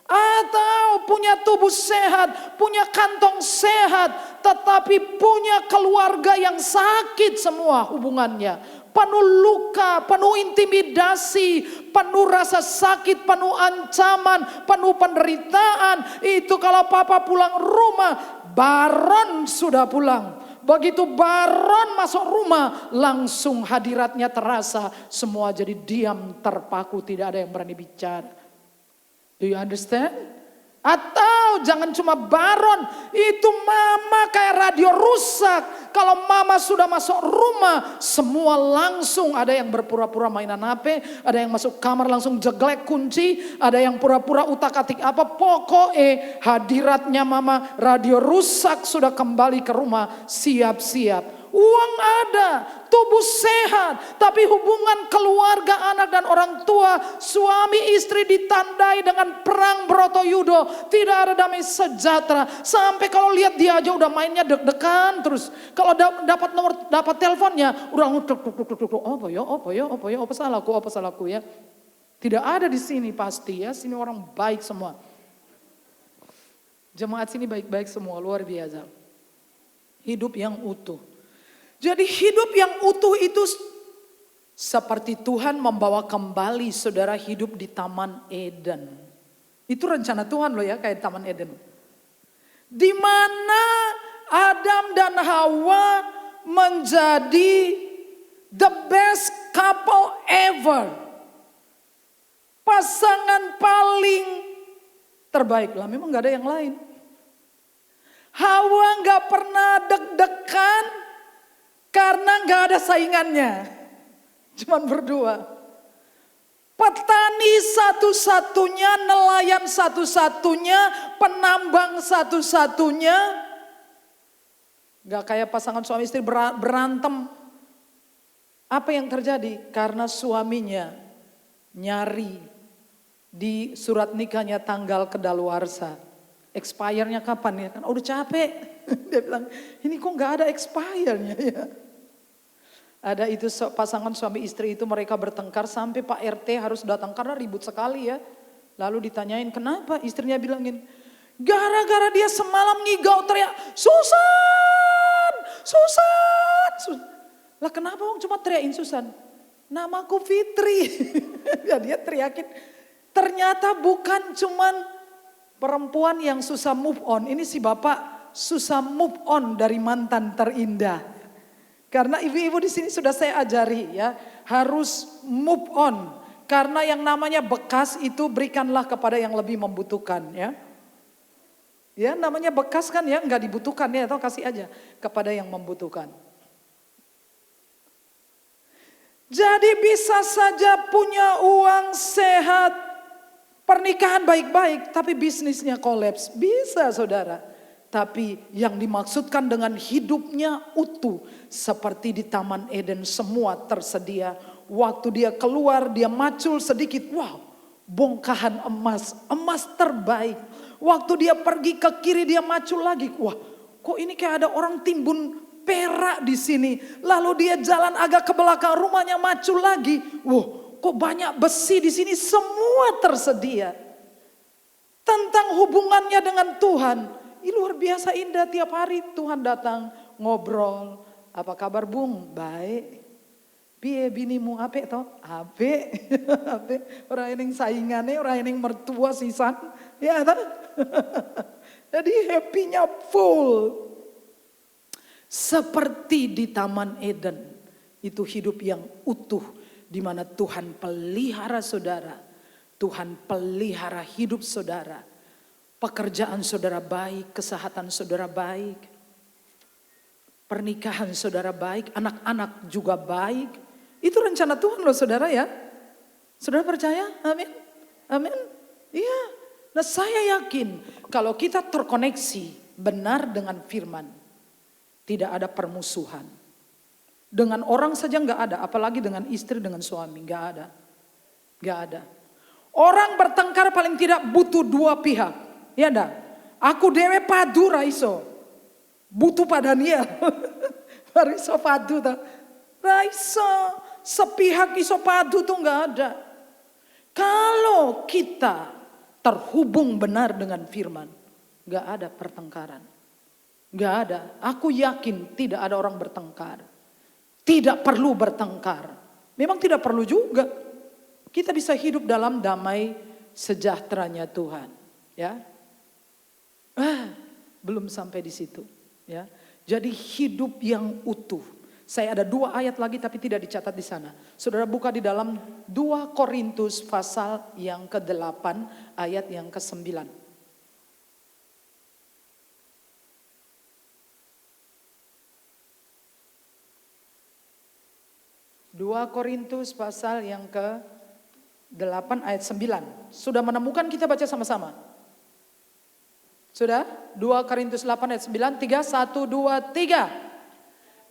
Atau punya tubuh sehat, punya kantong sehat, tetapi punya keluarga yang sakit semua hubungannya. Penuh luka, penuh intimidasi, penuh rasa sakit, penuh ancaman, penuh penderitaan. Itu kalau papa pulang rumah, baron sudah pulang. Begitu baron masuk rumah, langsung hadiratnya terasa. Semua jadi diam, terpaku, tidak ada yang berani bicara. Do you understand? Atau jangan cuma baron, itu mama kayak radio rusak. Kalau mama sudah masuk rumah, semua langsung ada yang berpura-pura mainan HP, ada yang masuk kamar langsung jeglek kunci, ada yang pura-pura utak-atik apa. Pokoknya hadiratnya mama, radio rusak sudah kembali ke rumah, siap-siap. Uang ada, tubuh sehat, tapi hubungan keluarga, anak dan orang tua, suami istri ditandai dengan perang Bratayuda. Tidak ada damai sejahtera. Sampai kalau lihat dia aja udah mainnya deg-degan terus. Kalau dapat nomor, dapat teleponnya, udah apa salahku ya. Tidak ada di sini pasti ya, sini orang baik semua. Jemaat sini baik-baik semua, luar biasa. Hidup yang utuh. Jadi hidup yang utuh itu seperti Tuhan membawa kembali saudara hidup di Taman Eden. Itu rencana Tuhan loh ya, kayak Taman Eden. Di mana Adam dan Hawa menjadi the best couple ever. Pasangan paling terbaik lah, memang gak ada yang lain. Hawa gak pernah deg-degan karena gak ada saingannya. Cuman berdua. Petani satu-satunya, nelayan satu-satunya, penambang satu-satunya. Gak kayak pasangan suami istri berantem. Apa yang terjadi? Karena suaminya nyari di surat nikahnya tanggal kedaluarsa. Expire-nya kapan ya? Kan udah capek. Dia bilang, ini kok gak ada expire-nya ya. Ada itu pasangan suami istri itu mereka bertengkar sampai Pak RT harus datang karena ribut sekali ya. Lalu ditanyain kenapa, istrinya bilangin, gara-gara dia semalam ngigau teriak, Susan, Susan. Lah kenapa orang cuma teriakin Susan? Namaku Fitri. Ya dia teriakin. Ternyata bukan cuman perempuan yang susah move on. Ini si bapak susah move on dari mantan terindah. Karena ibu-ibu di sini sudah saya ajari ya, harus move on. Karena yang namanya bekas itu berikanlah kepada yang lebih membutuhkan ya. Ya namanya bekas kan ya, nggak dibutuhkan ya, atau kasih aja kepada yang membutuhkan. Jadi bisa saja punya uang sehat, pernikahan baik-baik, tapi bisnisnya kolaps. Bisa saudara. Tapi yang dimaksudkan dengan hidupnya utuh. Seperti di Taman Eden semua tersedia. Waktu dia keluar dia macul sedikit. Wow, bongkahan emas. Emas terbaik. Waktu dia pergi ke kiri dia macul lagi. Wah, kok ini kayak ada orang timbun perak di sini. Lalu dia jalan agak ke belakang rumahnya macul lagi. Wah, kok banyak besi di sini. Semua tersedia. Tentang hubungannya dengan Tuhan. Ini luar biasa indah, tiap hari Tuhan datang ngobrol. Apa kabar Bung? Baik. Piye binimu apik toh? Apik. Apik. Ora ening saingane, ora ening mertua sisan. Ya toh? Jadi happy-nya full. Seperti di Taman Eden. Itu hidup yang utuh di mana Tuhan pelihara saudara. Tuhan pelihara hidup saudara. Pekerjaan saudara baik, kesehatan saudara baik, pernikahan saudara baik, anak-anak juga baik. Itu rencana Tuhan loh saudara ya. Saudara percaya? Amin. Amin. Iya. Nah saya yakin kalau kita terkoneksi benar dengan firman, tidak ada permusuhan. Dengan orang saja nggak ada, apalagi dengan istri, dengan suami, nggak ada. Nggak ada. Orang bertengkar paling tidak butuh dua pihak. Ya enggak, aku dewe padu raiso, butuh Pak Daniel, raiso padu tak, raiso sepihak iso padu tuh nggak ada. Kalau kita terhubung benar dengan firman, gak ada pertengkaran. Gak ada. Aku yakin tidak ada orang bertengkar. Tidak perlu bertengkar. Memang tidak perlu juga. Kita bisa hidup dalam damai sejahteranya Tuhan. Ya, belum sampai di situ. Ya, jadi hidup yang utuh. Saya ada 2 ayat lagi tapi tidak dicatat di sana. Saudara buka di dalam 2 Korintus pasal yang ke-8 ayat yang ke-9. 2 Korintus pasal yang ke-8 ayat 9. Sudah menemukan, kita baca sama-sama. Sudah? 2 Korintus 8 ayat 9, 3, 1, 2, 3.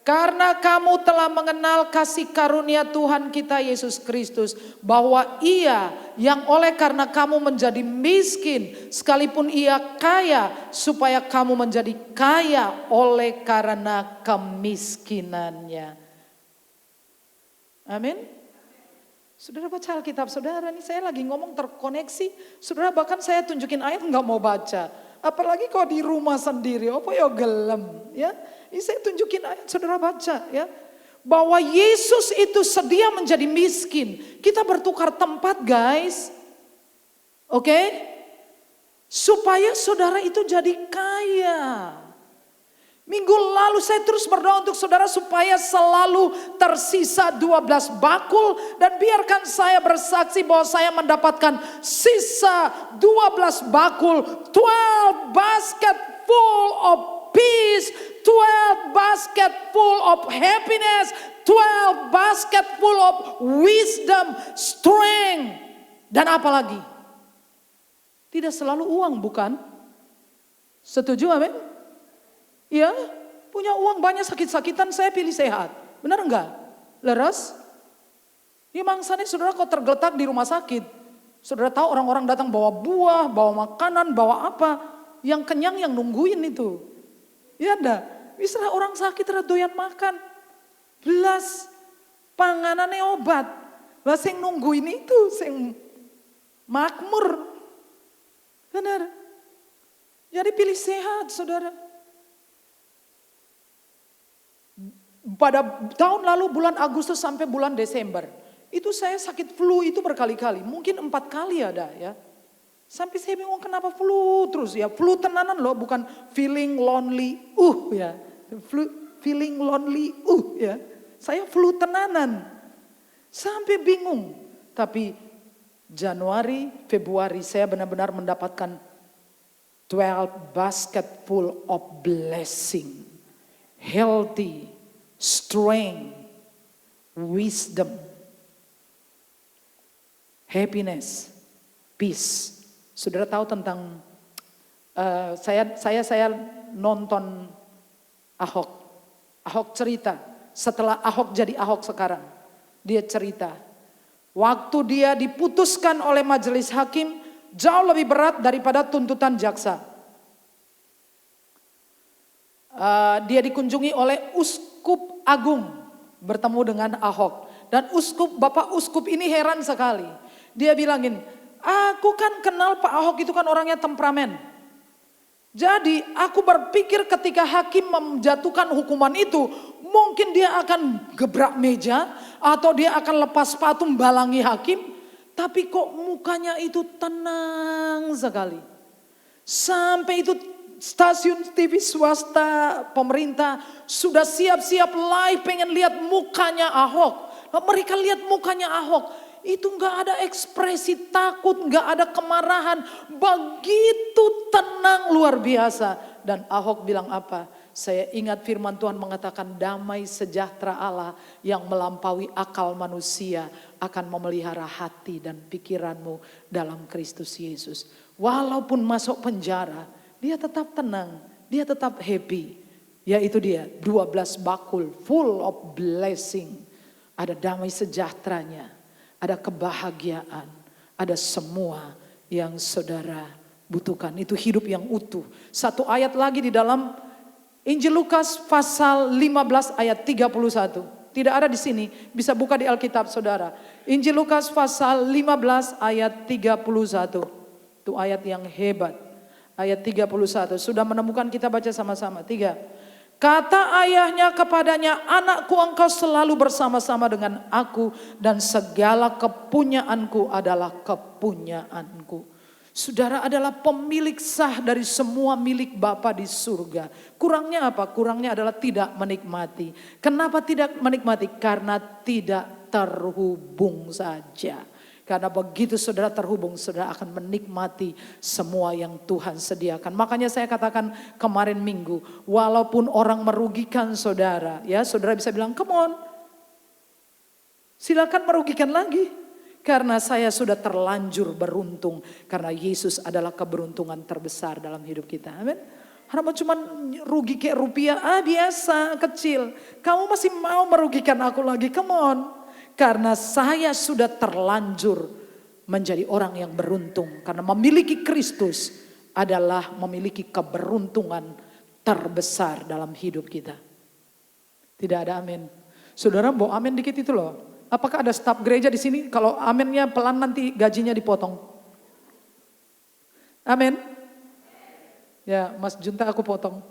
Karena kamu telah mengenal kasih karunia Tuhan kita Yesus Kristus, bahwa Ia yang oleh karena kamu menjadi miskin, sekalipun Ia kaya, supaya kamu menjadi kaya oleh karena kemiskinannya. Amin. Saudara baca Alkitab, saudara, ini saya lagi ngomong terkoneksi. Saudara bahkan saya tunjukin ayat nggak mau baca. Apalagi kalau di rumah sendiri, apa ya gelem, ya. Ini saya tunjukin ayat, saudara baca, ya. Bahwa Yesus itu sedia menjadi miskin. Kita bertukar tempat, guys. Oke? Supaya saudara itu jadi kaya. Minggu lalu saya terus berdoa untuk saudara supaya selalu tersisa 12 bakul. Dan biarkan saya bersaksi bahwa saya mendapatkan sisa 12 bakul. 12 basket full of peace. 12 basket full of happiness. 12 basket full of wisdom, strength. Dan apa lagi? Tidak selalu uang, bukan? Setuju, amin? Ya, punya uang banyak, sakit-sakitan, saya pilih sehat. Benar enggak? Leres? Ini mangsanya saudara kok tergeletak di rumah sakit. Saudara tahu orang-orang datang bawa buah, bawa makanan, bawa apa. Yang kenyang yang nungguin itu. Ya enggak? Misalnya orang sakit doyan makan. Belas panganannya obat. Lah sing nungguin itu, sing makmur. Benar? Jadi pilih sehat, saudara. Pada tahun lalu bulan Agustus sampai bulan Desember, itu saya sakit flu itu berkali-kali, mungkin 4 kali ada ya. Sampai saya bingung kenapa flu terus ya, flu tenanan loh, bukan feeling lonely, ya. Feeling lonely, ya. Saya flu tenanan, sampai bingung. Tapi Januari, Februari saya benar-benar mendapatkan 12 basket full of blessing, healthy, strength, wisdom, happiness, peace. Saudara tahu tentang saya nonton Ahok. Ahok cerita setelah Ahok jadi Ahok sekarang. Dia cerita waktu dia diputuskan oleh majelis hakim jauh lebih berat daripada tuntutan jaksa. Dia dikunjungi oleh Uskup Agung bertemu dengan Ahok. Dan Bapak Uskup ini heran sekali. Dia bilangin, aku kan kenal Pak Ahok itu kan orangnya temperamen. Jadi aku berpikir ketika hakim menjatuhkan hukuman itu, mungkin dia akan gebrak meja atau dia akan lepas sepatu membalangi hakim. Tapi kok mukanya itu tenang sekali. Sampai itu stasiun TV swasta pemerintah sudah siap-siap live pengen lihat mukanya Ahok. Mereka lihat mukanya Ahok, itu nggak ada ekspresi takut, nggak ada kemarahan, begitu tenang luar biasa. Dan Ahok bilang apa? Saya ingat firman Tuhan mengatakan damai sejahtera Allah yang melampaui akal manusia akan memelihara hati dan pikiranmu dalam Kristus Yesus. Walaupun masuk penjara, dia tetap tenang, dia tetap happy. Yaitu dia 12 bakul full of blessing. Ada damai sejahteranya, ada kebahagiaan, ada semua yang saudara butuhkan. Itu hidup yang utuh. Satu ayat lagi di dalam Injil Lukas pasal 15 ayat 31. Tidak ada di sini, bisa buka di Alkitab saudara. Injil Lukas pasal 15 ayat 31. Itu ayat yang hebat. Ayat 31. Sudah menemukan, kita baca sama-sama. 3. Kata ayahnya kepadanya, anakku, engkau selalu bersama-sama dengan aku dan segala kepunyaanku adalah kepunyaanku. Saudara adalah pemilik sah dari semua milik Bapa di surga. Kurangnya apa? Kurangnya adalah tidak menikmati. Kenapa tidak menikmati? Karena tidak terhubung saja. Karena begitu saudara terhubung, saudara akan menikmati semua yang Tuhan sediakan. Makanya saya katakan kemarin minggu, walaupun orang merugikan saudara, ya saudara bisa bilang, come on, silakan merugikan lagi. Karena saya sudah terlanjur beruntung. Karena Yesus adalah keberuntungan terbesar dalam hidup kita. Amin. Karena cuma rugi kayak rupiah, biasa, kecil. Kamu masih mau merugikan aku lagi, come on. Karena saya sudah terlanjur menjadi orang yang beruntung. Karena memiliki Kristus adalah memiliki keberuntungan terbesar dalam hidup kita. Tidak ada amin. Saudara mau amin dikit itu loh. Apakah ada staf gereja di sini? Kalau aminnya pelan nanti gajinya dipotong. Amin. Ya, Mas Junta aku potong.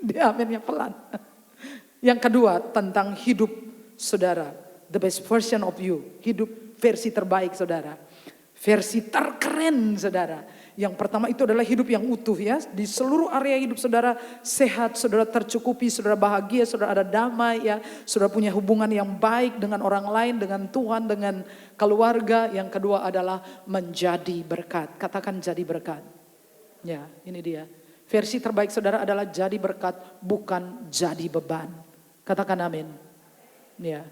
Dia aminnya pelan. Yang kedua tentang hidup saudara. The best version of you. Hidup versi terbaik saudara. Versi terkeren saudara. Yang pertama itu adalah hidup yang utuh ya. Di seluruh area hidup saudara sehat, saudara tercukupi, saudara bahagia, saudara ada damai ya. Saudara punya hubungan yang baik dengan orang lain, dengan Tuhan, dengan keluarga. Yang kedua adalah menjadi berkat. Katakan jadi berkat. Ya, ini dia. Versi terbaik saudara adalah jadi berkat, bukan jadi beban. Katakan amin. Ya.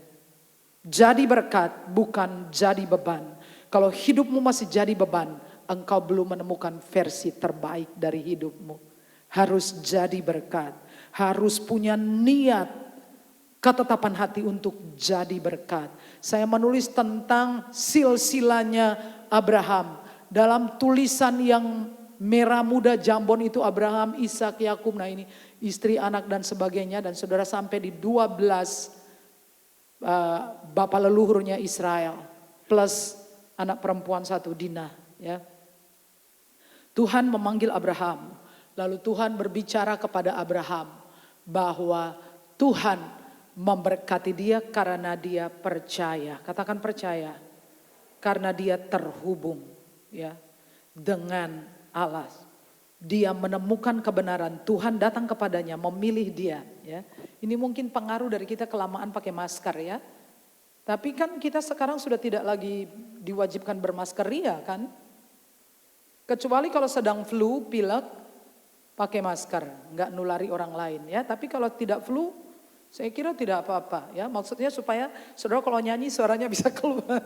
Jadi berkat, bukan jadi beban. Kalau hidupmu masih jadi beban, engkau belum menemukan versi terbaik dari hidupmu. Harus jadi berkat. Harus punya niat, ketetapan hati untuk jadi berkat. Saya menulis tentang silsilanya Abraham. Dalam tulisan yang merah muda jambon itu Abraham, Ishak, Yakub. Nah ini istri, anak dan sebagainya. Dan saudara sampai di 12 bapak leluhurnya Israel. Plus anak perempuan satu, Dinah. Ya. Tuhan memanggil Abraham. Lalu Tuhan berbicara kepada Abraham bahwa Tuhan memberkati dia karena dia percaya. Katakan percaya. Karena dia terhubung ya dengan Allah. Dia menemukan kebenaran. Tuhan datang kepadanya, memilih dia ya. Ini mungkin pengaruh dari kita kelamaan pakai masker ya. Tapi kan kita sekarang sudah tidak lagi diwajibkan bermasker ya kan. Kecuali kalau sedang flu, pilek, pakai masker, nggak nulari orang lain ya. Tapi kalau tidak flu, saya kira tidak apa-apa ya. Maksudnya supaya saudara kalau nyanyi suaranya bisa keluar.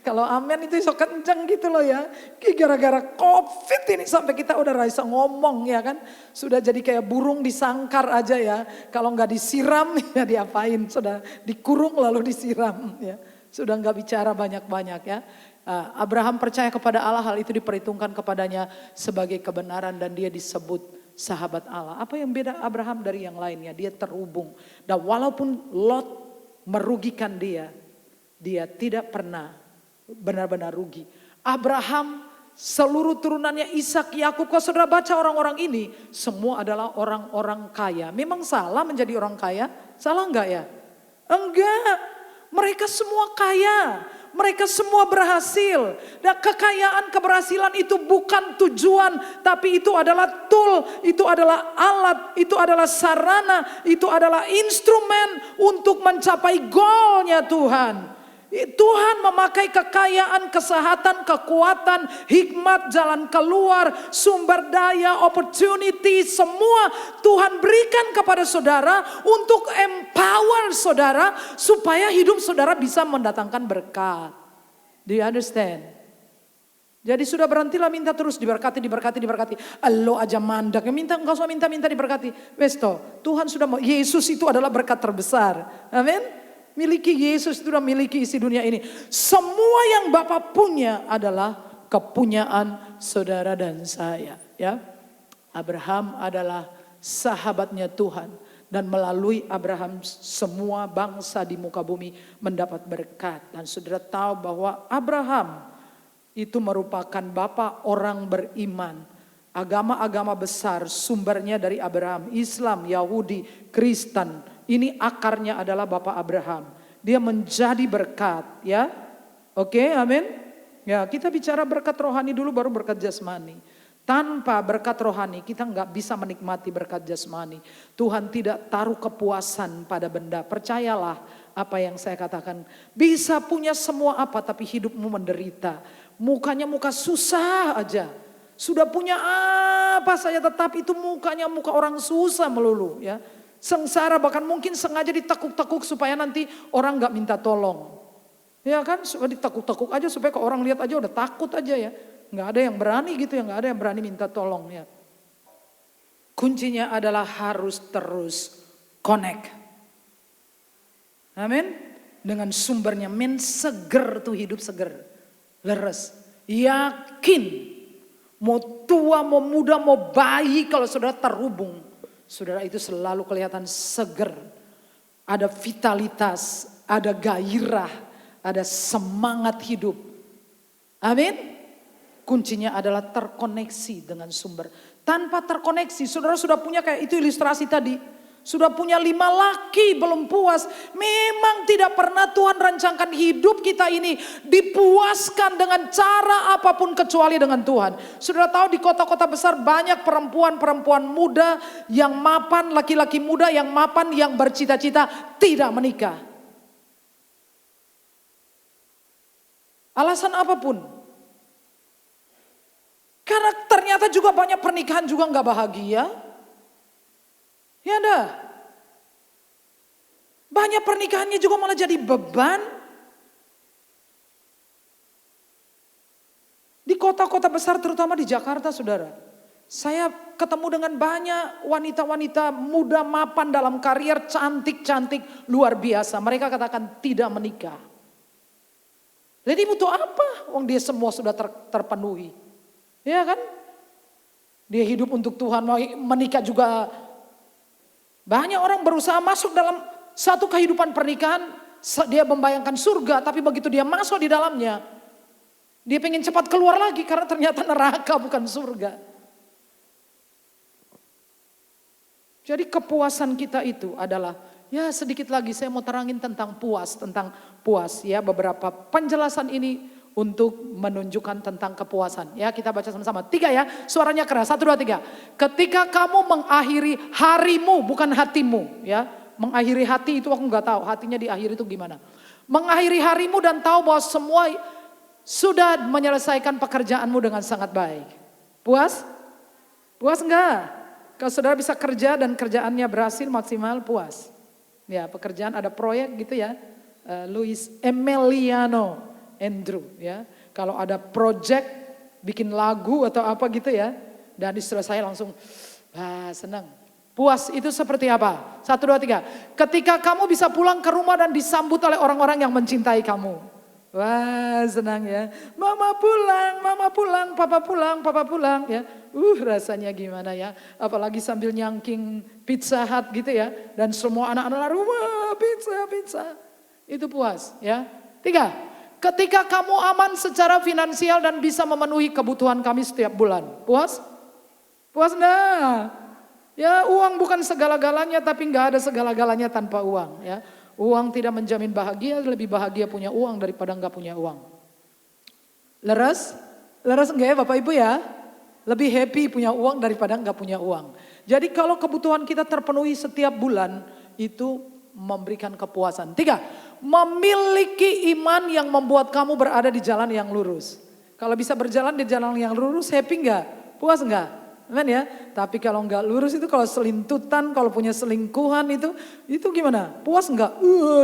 Kalau amin itu so kenceng gitu loh ya. Gara-gara COVID ini sampai kita udah rasa ngomong ya kan. Sudah jadi kayak burung disangkar aja ya. Kalau nggak disiram ya diapain. Sudah dikurung lalu disiram ya. Sudah nggak bicara banyak-banyak ya. Abraham percaya kepada Allah, hal itu diperhitungkan kepadanya sebagai kebenaran dan dia disebut sahabat Allah. Apa yang beda Abraham dari yang lainnya? Dia terhubung. Dan walaupun Lot merugikan dia, dia tidak pernah benar-benar rugi. Abraham, seluruh turunannya Ishak, Yakub, kalau saudara baca orang-orang ini, semua adalah orang-orang kaya. Memang salah menjadi orang kaya? Salah enggak ya? Enggak, mereka semua kaya. Mereka semua berhasil. Dan kekayaan, keberhasilan itu bukan tujuan. Tapi itu adalah tool, itu adalah alat, itu adalah sarana, itu adalah instrumen untuk mencapai goalnya Tuhan. Tuhan memakai kekayaan, kesehatan, kekuatan, hikmat, jalan keluar, sumber daya, opportunity, semua Tuhan berikan kepada saudara untuk empower saudara supaya hidup saudara bisa mendatangkan berkat. Do you understand? Jadi sudah berhentilah minta terus diberkati, diberkati, diberkati. Lo aja mandak, minta enggak usah minta diberkati. Westo, Tuhan sudah mau, Yesus itu adalah berkat terbesar. Amin. Miliki Yesus itu sudah miliki isi dunia ini. Semua yang Bapa punya adalah kepunyaan saudara dan saya. Ya, Abraham adalah sahabatnya Tuhan. Dan melalui Abraham semua bangsa di muka bumi mendapat berkat. Dan saudara tahu bahwa Abraham itu merupakan bapa orang beriman. Agama-agama besar sumbernya dari Abraham, Islam, Yahudi, Kristen. Ini akarnya adalah Bapak Abraham. Dia menjadi berkat, ya. Oke, amin. Ya, kita bicara berkat rohani dulu baru berkat jasmani. Tanpa berkat rohani kita nggak bisa menikmati berkat jasmani. Tuhan tidak taruh kepuasan pada benda. Percayalah apa yang saya katakan. Bisa punya semua apa tapi hidupmu menderita. Mukanya muka susah aja. Sudah punya apa saja tetapi itu mukanya muka orang susah melulu, ya. Sengsara, bahkan mungkin sengaja ditekuk-tekuk supaya nanti orang nggak minta tolong. Ya kan, suka ditekuk-tekuk aja supaya ke orang lihat aja udah takut aja ya. Nggak ada yang berani gitu ya, nggak ada yang berani minta tolong ya. Kuncinya adalah harus terus connect. Amin. Dengan sumbernya, seger tuh hidup seger. Leres. Yakin. Mau tua, mau muda, mau bayi, kalau saudara terhubung, saudara itu selalu kelihatan seger. Ada vitalitas, ada gairah, ada semangat hidup. Amin. Kuncinya adalah terkoneksi dengan sumber. Tanpa terkoneksi, saudara sudah punya kayak itu ilustrasi tadi. Sudah punya 5 laki belum puas. Memang tidak pernah Tuhan rancangkan hidup kita ini dipuaskan dengan cara apapun kecuali dengan Tuhan. Sudah tahu di kota-kota besar banyak perempuan-perempuan muda yang mapan, laki-laki muda yang mapan, yang bercita-cita tidak menikah. Alasan apapun. Karena ternyata juga banyak pernikahan juga nggak bahagia. Ya dah. Banyak pernikahannya juga malah jadi beban. Di kota-kota besar terutama di Jakarta saudara. Saya ketemu dengan banyak wanita-wanita muda mapan dalam karier cantik-cantik luar biasa. Mereka katakan tidak menikah. Jadi butuh apa? Wong dia semua sudah terpenuhi. Ya kan? Dia hidup untuk Tuhan, mau menikah juga. Banyak orang berusaha masuk dalam satu kehidupan pernikahan, dia membayangkan surga, tapi begitu dia masuk di dalamnya, dia pengen cepat keluar lagi karena ternyata neraka bukan surga. Jadi kepuasan kita itu adalah, ya sedikit lagi saya mau terangin tentang puas ya, beberapa penjelasan ini untuk menunjukkan tentang kepuasan. Ya kita baca sama-sama. 3 ya, suaranya keras. 1, 2, 3. Ketika kamu mengakhiri harimu, bukan hatimu. Ya, mengakhiri hati itu aku nggak tahu. Hatinya diakhiri itu gimana. Mengakhiri harimu dan tahu bahwa semua sudah menyelesaikan pekerjaanmu dengan sangat baik. Puas? Puas enggak? Kalau saudara bisa kerja dan kerjaannya berhasil maksimal, puas. Ya pekerjaan ada proyek gitu ya. Luis Emiliano Andrew ya, kalau ada project bikin lagu atau apa gitu ya, dan istri saya langsung senang. Puas itu seperti apa? 1, 2, 3. Ketika kamu bisa pulang ke rumah dan disambut oleh orang-orang yang mencintai kamu. Wah senang ya. Mama pulang, papa pulang ya. Rasanya gimana ya. Apalagi sambil nyangking Pizza Hut gitu ya. Dan semua anak-anak lari, wah pizza. Itu puas ya. 3. Ketika kamu aman secara finansial dan bisa memenuhi kebutuhan kami setiap bulan. Puas? Puas enggak? Ya uang bukan segala-galanya tapi enggak ada segala-galanya tanpa uang ya. Uang tidak menjamin bahagia, lebih bahagia punya uang daripada enggak punya uang. Leres? Leres enggak ya Bapak Ibu ya? Lebih happy punya uang daripada enggak punya uang. Jadi kalau kebutuhan kita terpenuhi setiap bulan itu memberikan kepuasan. 3. Memiliki iman yang membuat kamu berada di jalan yang lurus. Kalau bisa berjalan di jalan yang lurus, happy enggak? Puas enggak? Amen ya. Tapi kalau enggak lurus itu, kalau selintutan, kalau punya selingkuhan itu gimana? Puas enggak?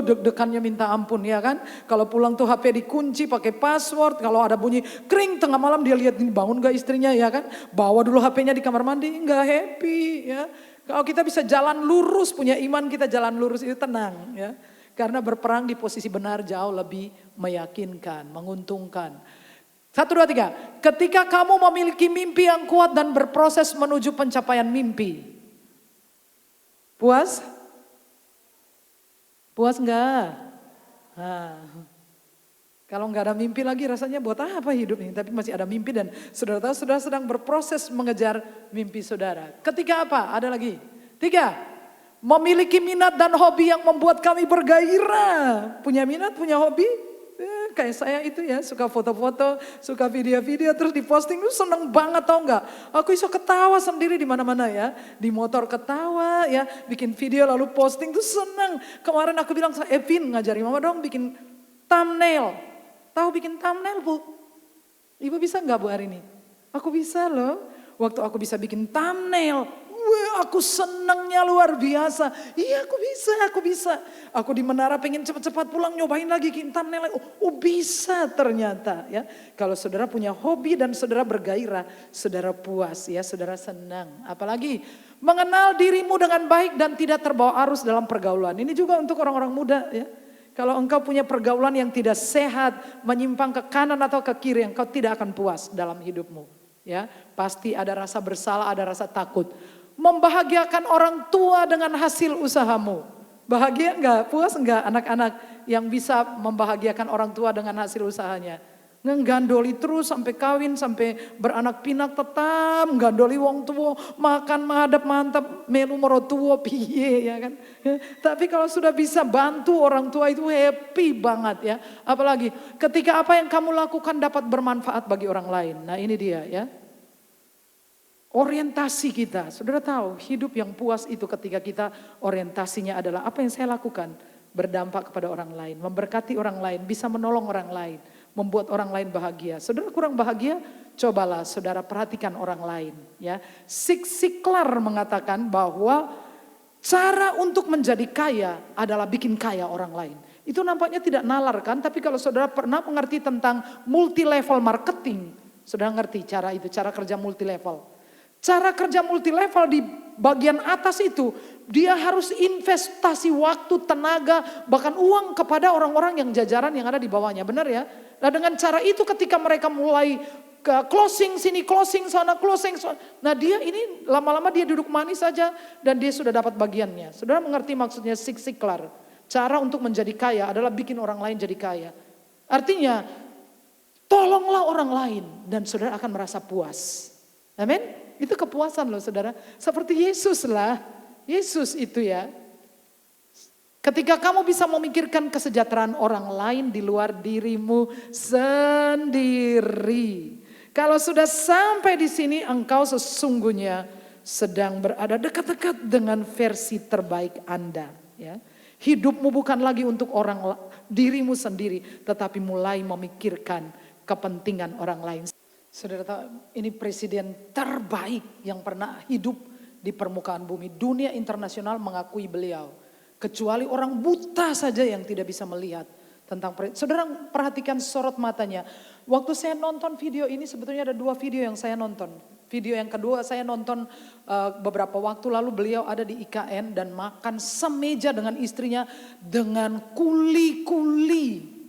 Deg-degannya minta ampun ya kan. Kalau pulang tuh HP dikunci pakai password. Kalau ada bunyi kring tengah malam dia lihat ini bangun enggak istrinya ya kan. Bawa dulu HP-nya di kamar mandi, enggak happy ya. Kalau kita bisa jalan lurus, punya iman kita jalan lurus itu tenang ya. Karena berperang di posisi benar jauh lebih meyakinkan, menguntungkan. 1, 2, 3. Ketika kamu memiliki mimpi yang kuat dan berproses menuju pencapaian mimpi. Puas? Puas enggak? Kalau nggak ada mimpi lagi rasanya buat apa hidup ini. Tapi masih ada mimpi dan saudara tahu saudara sedang berproses mengejar mimpi saudara. Ketiga apa? Ada lagi. 3, memiliki minat dan hobi yang membuat kami bergairah. Punya minat, punya hobi. Kayak saya itu ya, suka foto-foto, suka video-video terus diposting itu seneng banget tau nggak? Aku bisa ketawa sendiri di mana-mana ya, di motor ketawa ya, bikin video lalu posting tuh seneng. Kemarin aku bilang sama Evin ngajari mama dong bikin thumbnail. Tahu bikin thumbnail Bu? Ibu bisa nggak Bu hari ini? Aku bisa loh. Waktu aku bisa bikin thumbnail, wah aku senengnya luar biasa. Iya aku bisa. Aku di menara pengen cepat-cepat pulang nyobain lagi bikin thumbnail. Oh bisa ternyata ya. Kalau saudara punya hobi dan saudara bergairah, saudara puas ya, saudara senang. Apalagi mengenal dirimu dengan baik dan tidak terbawa arus dalam pergaulan. Ini juga untuk orang-orang muda ya. Kalau engkau punya pergaulan yang tidak sehat, menyimpang ke kanan atau ke kiri, engkau tidak akan puas dalam hidupmu. Ya, pasti ada rasa bersalah, ada rasa takut. Membahagiakan orang tua dengan hasil usahamu. Bahagia enggak? Puas enggak anak-anak yang bisa membahagiakan orang tua dengan hasil usahanya? Nggandoli terus sampai kawin, sampai beranak pinak tetap nggandoli wong tua, makan mahadap mantap, melu merotuo piye ya kan. Tapi kalau sudah bisa bantu orang tua itu happy banget ya. Apalagi ketika apa yang kamu lakukan dapat bermanfaat bagi orang lain. Nah ini dia ya. Orientasi kita, saudara tahu hidup yang puas itu ketika kita orientasinya adalah apa yang saya lakukan berdampak kepada orang lain, memberkati orang lain, bisa menolong orang lain, membuat orang lain bahagia. Saudara kurang bahagia, cobalah saudara perhatikan orang lain. Ya, Zig Ziglar mengatakan bahwa cara untuk menjadi kaya adalah bikin kaya orang lain. Itu nampaknya tidak nalar kan, tapi kalau saudara pernah mengerti tentang multi level marketing, saudara ngerti cara itu, cara kerja multi level. Cara kerja multi level di bagian atas itu, dia harus investasi waktu, tenaga, bahkan uang kepada orang-orang yang jajaran yang ada di bawahnya. Benar ya? Nah dengan cara itu ketika mereka mulai ke closing sini, closing sana, closing sana. Nah dia ini lama-lama dia duduk manis saja dan dia sudah dapat bagiannya. Saudara mengerti maksudnya Zig Ziglar. Cara untuk menjadi kaya adalah bikin orang lain jadi kaya. Artinya tolonglah orang lain dan saudara akan merasa puas. Amin. Itu kepuasan loh saudara. Seperti Yesus lah. Yesus itu ya. Ketika kamu bisa memikirkan kesejahteraan orang lain di luar dirimu sendiri. Kalau sudah sampai di sini engkau sesungguhnya sedang berada dekat-dekat dengan versi terbaik Anda. Ya. Hidupmu bukan lagi untuk dirimu sendiri. Tetapi mulai memikirkan kepentingan orang lain. Saudara tahu ini presiden terbaik yang pernah hidup di permukaan bumi. Dunia internasional mengakui beliau. Kecuali orang buta saja yang tidak bisa melihat tentang saudara perhatikan sorot matanya. Waktu saya nonton video ini sebetulnya ada 2 video yang saya nonton. Video yang kedua saya nonton beberapa waktu lalu beliau ada di IKN dan makan semeja dengan istrinya dengan kuli-kuli.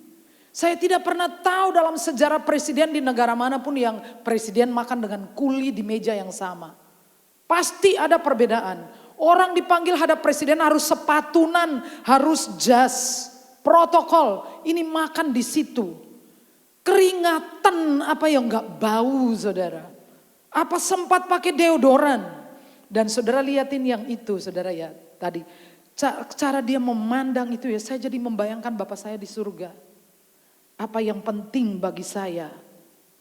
Saya tidak pernah tahu dalam sejarah presiden di negara manapun yang presiden makan dengan kuli di meja yang sama. Pasti ada perbedaan. Orang dipanggil hadap presiden harus sepatunan, harus jas, protokol. Ini makan di situ. Keringatan apa yang enggak bau saudara. Apa sempat pakai deodoran. Dan saudara liatin yang itu saudara ya tadi. Cara dia memandang itu ya saya jadi membayangkan Bapak saya di surga. Apa yang penting bagi saya,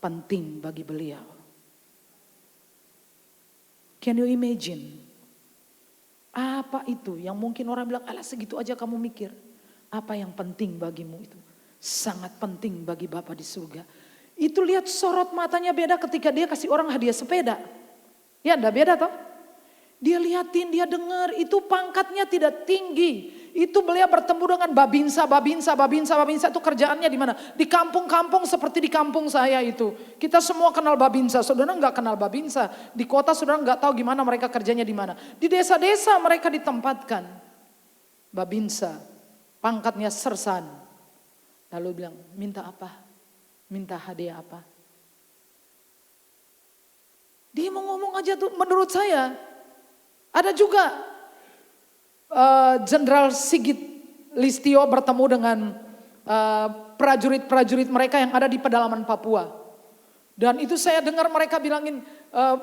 penting bagi beliau. Can you imagine? Apa itu yang mungkin orang bilang, alah segitu aja kamu mikir. Apa yang penting bagimu itu? Sangat penting bagi Bapa di surga. Itu lihat sorot matanya beda ketika dia kasih orang hadiah sepeda. Ya enggak beda toh? Dia liatin, dia dengar, itu pangkatnya tidak tinggi. Itu beliau bertemu dengan babinsa itu kerjaannya di mana? Di kampung-kampung seperti di kampung saya itu. Kita semua kenal babinsa, saudara enggak kenal babinsa. Di kota saudara enggak tahu gimana mereka kerjanya di mana. Di desa-desa mereka ditempatkan. Babinsa, pangkatnya sersan. Lalu bilang, minta apa? Minta hadiah apa? Dia mau ngomong aja tuh menurut saya. Ada juga Jenderal Sigit Listio bertemu dengan prajurit-prajurit mereka yang ada di pedalaman Papua. Dan itu saya dengar mereka bilangin,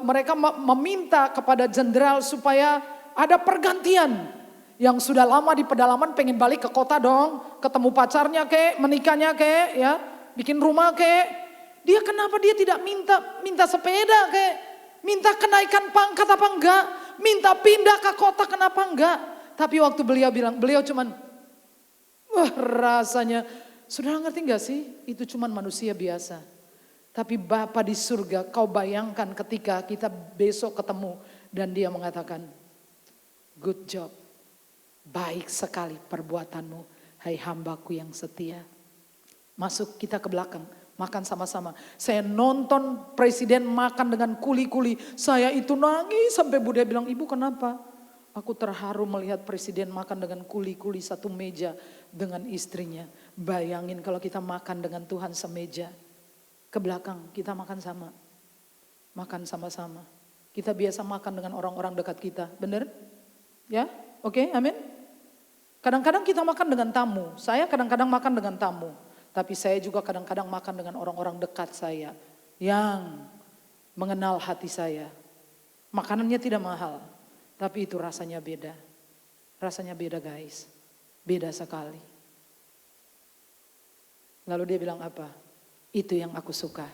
mereka meminta kepada jenderal supaya ada pergantian. Yang sudah lama di pedalaman pengen balik ke kota dong, ketemu pacarnya kek, menikahnya kek, ya, bikin rumah kek. Dia kenapa dia tidak minta sepeda kek, minta kenaikan pangkat apa enggak, minta pindah ke kota kenapa enggak. Tapi waktu beliau bilang, beliau cuman, wah rasanya, saudara ngerti enggak sih, itu cuman manusia biasa. Tapi Bapa di surga, kau bayangkan ketika kita besok ketemu dan dia mengatakan, good job. Baik sekali perbuatanmu, hai hambaku yang setia. Masuk kita ke belakang, makan sama-sama. Saya nonton presiden makan dengan kuli-kuli. Saya itu nangis sampai Bunda bilang, ibu kenapa? Aku terharu melihat presiden makan dengan kuli-kuli satu meja dengan istrinya. Bayangin kalau kita makan dengan Tuhan semeja. Ke belakang kita makan sama. Makan sama-sama. Kita biasa makan dengan orang-orang dekat kita, benar? Ya, oke, amin. Kadang-kadang kita makan dengan tamu. Saya kadang-kadang makan dengan tamu. Tapi saya juga kadang-kadang makan dengan orang-orang dekat saya. Yang mengenal hati saya. Makanannya tidak mahal. Tapi itu rasanya beda. Rasanya beda guys. Beda sekali. Lalu dia bilang apa? Itu yang aku suka.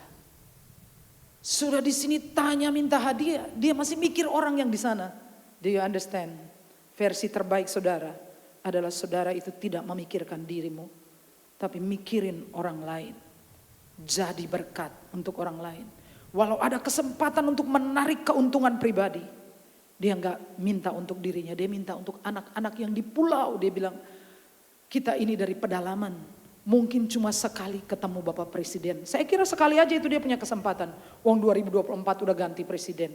Sudah di sini tanya minta hadiah. Dia masih mikir orang yang di sana. Do you understand? Versi terbaik saudara adalah saudara itu tidak memikirkan dirimu, tapi mikirin orang lain. Jadi berkat untuk orang lain. Walau ada kesempatan untuk menarik keuntungan pribadi, dia enggak minta untuk dirinya, dia minta untuk anak-anak yang di pulau. Dia bilang, kita ini dari pedalaman, mungkin cuma sekali ketemu Bapak Presiden. Saya kira sekali aja itu dia punya kesempatan. Wong 2024 udah ganti presiden.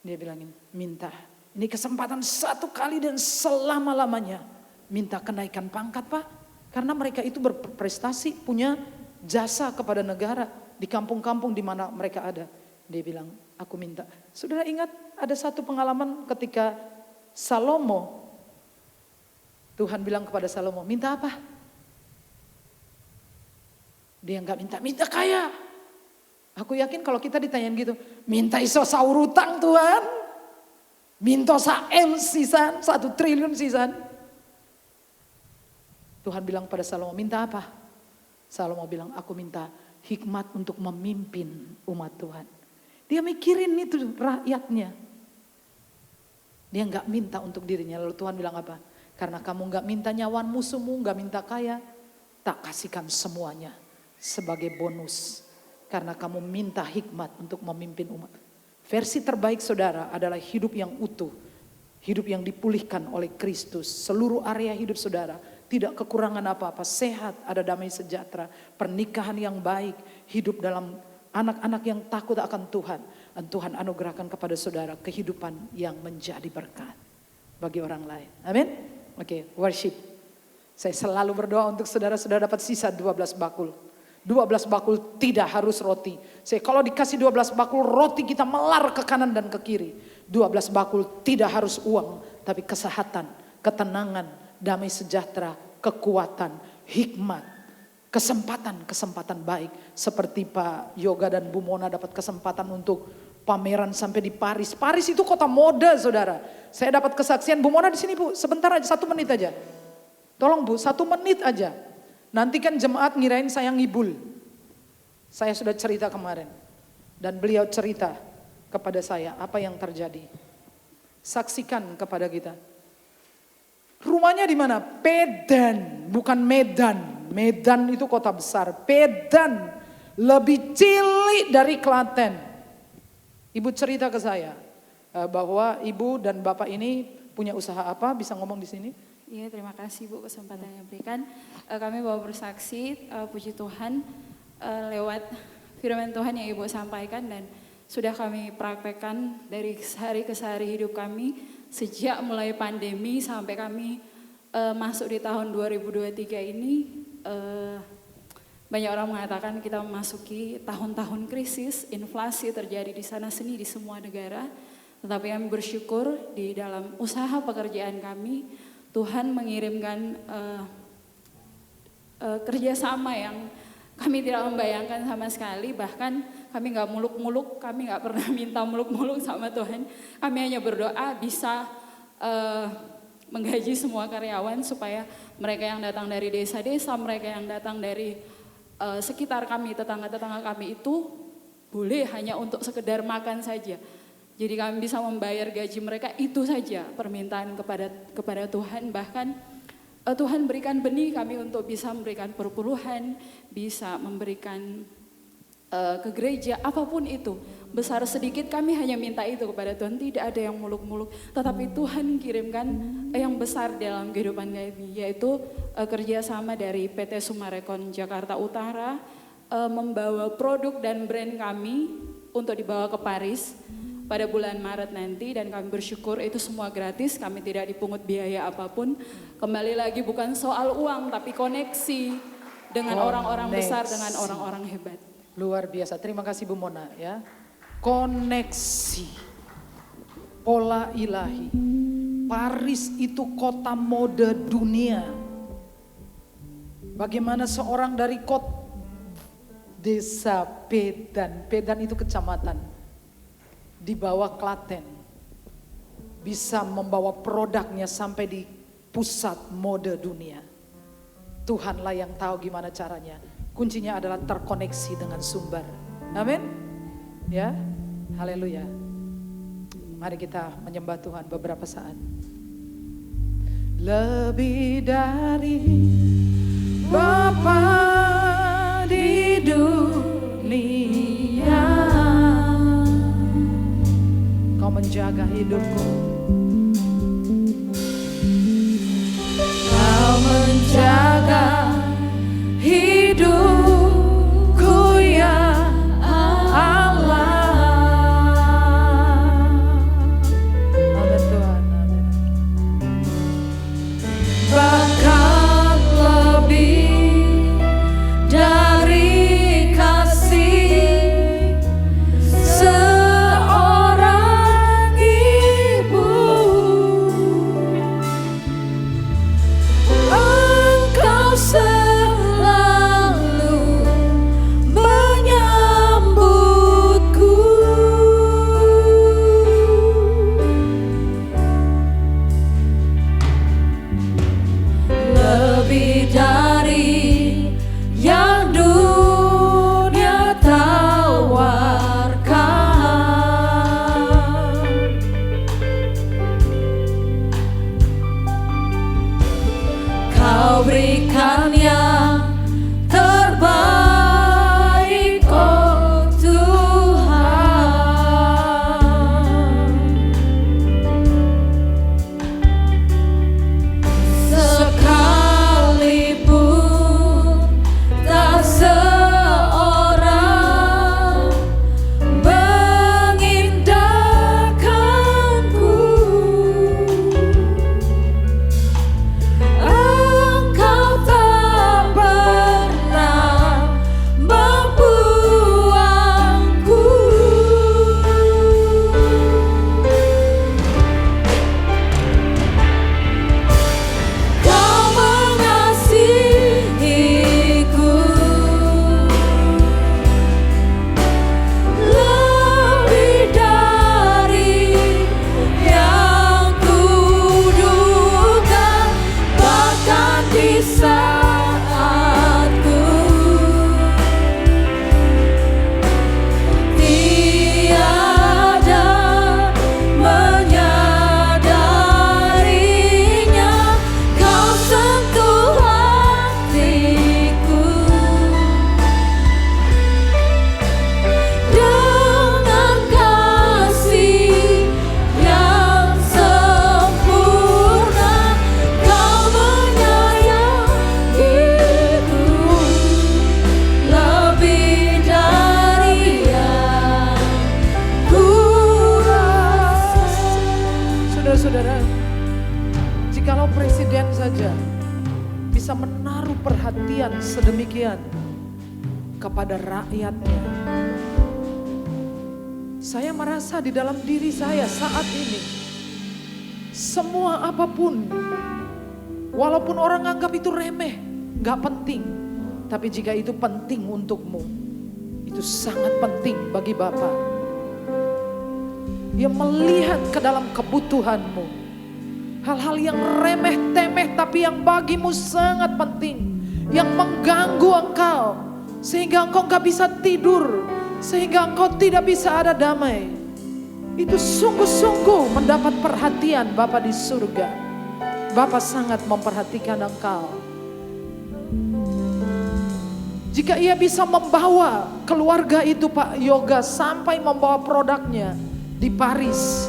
Dia bilangin, minta. Ini kesempatan satu kali dan selama-lamanya. Minta kenaikan pangkat Pak. Karena mereka itu berprestasi, punya jasa kepada negara. Di kampung-kampung di mana mereka ada. Dia bilang, aku minta. Saudara ingat ada satu pengalaman ketika Salomo. Tuhan bilang kepada Salomo, minta apa? Dia enggak minta kaya. Aku yakin kalau kita ditanyain gitu, minta iso saur utang Tuhan. Minta sa-M sisan, 1 triliun sisan. Tuhan bilang pada Salomo, minta apa? Salomo bilang, aku minta hikmat untuk memimpin umat Tuhan. Dia mikirin itu rakyatnya. Dia enggak minta untuk dirinya. Lalu Tuhan bilang apa? Karena kamu enggak minta nyawa musuhmu, enggak minta kaya, tak kasihkan semuanya sebagai bonus. Karena kamu minta hikmat untuk memimpin umat. Versi terbaik saudara adalah hidup yang utuh. Hidup yang dipulihkan oleh Kristus. Seluruh area hidup saudara tidak kekurangan apa-apa. Sehat, ada damai sejahtera. Pernikahan yang baik. Hidup dalam anak-anak yang takut akan Tuhan. Dan Tuhan anugerahkan kepada saudara kehidupan yang menjadi berkat bagi orang lain. Amin. Oke, worship. Saya selalu berdoa untuk saudara-saudara dapat sisa 12 bakul. 12 bakul tidak harus roti. Kalau dikasih 12 bakul roti kita melar ke kanan dan ke kiri. 12 bakul tidak harus uang. Tapi kesehatan, ketenangan, damai sejahtera, kekuatan, hikmat. Kesempatan baik. Seperti Pak Yoga dan Bu Mona dapat kesempatan untuk pameran sampai di Paris. Paris itu kota mode saudara. Saya dapat kesaksian, Bu Mona di sini Bu. Sebentar aja, 1 menit aja. Tolong Bu, 1 menit aja. Nanti kan jemaat ngirain saya ngibul. Saya sudah cerita kemarin. Dan beliau cerita kepada saya apa yang terjadi. Saksikan kepada kita. Rumahnya di mana? Pedan, bukan Medan. Medan itu kota besar. Pedan lebih cilik dari Klaten. Ibu cerita ke saya bahwa ibu dan bapak ini punya usaha apa? Bisa ngomong di sini? Iya, terima kasih Bu kesempatan yang diberikan. Kami bawa bersaksi, puji Tuhan lewat firman Tuhan yang Ibu sampaikan dan sudah kami praktekkan dari hari ke hari hidup kami sejak mulai pandemi sampai kami masuk di tahun 2023 ini. Banyak orang mengatakan kita memasuki tahun-tahun krisis, inflasi terjadi di sana sini di semua negara. Tetapi kami bersyukur di dalam usaha pekerjaan kami, Tuhan mengirimkan kerjasama yang kami tidak membayangkan sama sekali. Bahkan kami nggak muluk-muluk, kami nggak pernah minta muluk-muluk sama Tuhan. Kami hanya berdoa bisa menggaji semua karyawan supaya mereka yang datang dari desa-desa, mereka yang datang dari sekitar kami, tetangga-tetangga kami itu boleh hanya untuk sekedar makan saja. Jadi kami bisa membayar gaji mereka, itu saja permintaan kepada Tuhan. Bahkan Tuhan berikan benih kami untuk bisa memberikan perpuluhan, bisa memberikan ke gereja, apapun itu. Besar sedikit kami hanya minta itu kepada Tuhan, tidak ada yang muluk-muluk. Tetapi Tuhan kirimkan yang besar dalam kehidupan kami, yaitu kerjasama dari PT Sumarekon Jakarta Utara, membawa produk dan brand kami untuk dibawa ke Paris pada bulan Maret nanti, dan kami bersyukur itu semua gratis, kami tidak dipungut biaya apapun. Kembali lagi bukan soal uang tapi koneksi dengan orang-orang besar, dengan orang-orang hebat. Luar biasa, terima kasih Bu Mona ya. Koneksi, pola ilahi. Paris itu kota mode dunia. Bagaimana seorang dari desa Pedan itu kecamatan, di bawah Klaten, bisa membawa produknya sampai di pusat mode dunia. Tuhanlah yang tahu gimana caranya. Kuncinya adalah terkoneksi dengan sumber. Amin. Ya, haleluya. Mari kita menyembah Tuhan beberapa saat. Lebih dari Bapa di dunia, Kau menjaga hidupku. Kau menjaga hidupku ya Allah. Amin Tuhan, amin. Bahkan lebih dari kasih seorang ibu, Engkau selalu menyambutku. Lebih dari yang dunia tawarkan, Kau berikan yang terbaik, oh Tuhan. Sekalipun tak seorang mengindahkanku, Engkau tak pernah membuangku. Kau mengasihiku lebih dari yang kuduga, bahkan di saat ku tiada menyadarinya, Kau sentuh hatiku dengan kasih yang sempurna. Kau menyayangiku lebih dari yang ku rasa. Saudara-saudara, jikalau presiden saja bisa menaruh perhatian sedemikian kepada rakyatnya, saya merasa di dalam diri saya saat ini, semua apapun, walaupun orang anggap itu remeh, gak penting. Tapi jika itu penting untukmu, itu sangat penting bagi Bapa. Dia melihat ke dalam kebutuhanmu. Hal-hal yang remeh-temeh tapi yang bagimu sangat penting. Yang mengganggu engkau. Sehingga engkau gak bisa tidur. Sehingga engkau tidak bisa ada damai. Itu sungguh-sungguh mendapat perhatian Bapa di surga. Bapa sangat memperhatikan engkau. Jika ia bisa membawa keluarga itu Pak Yoga sampai membawa produknya di Paris.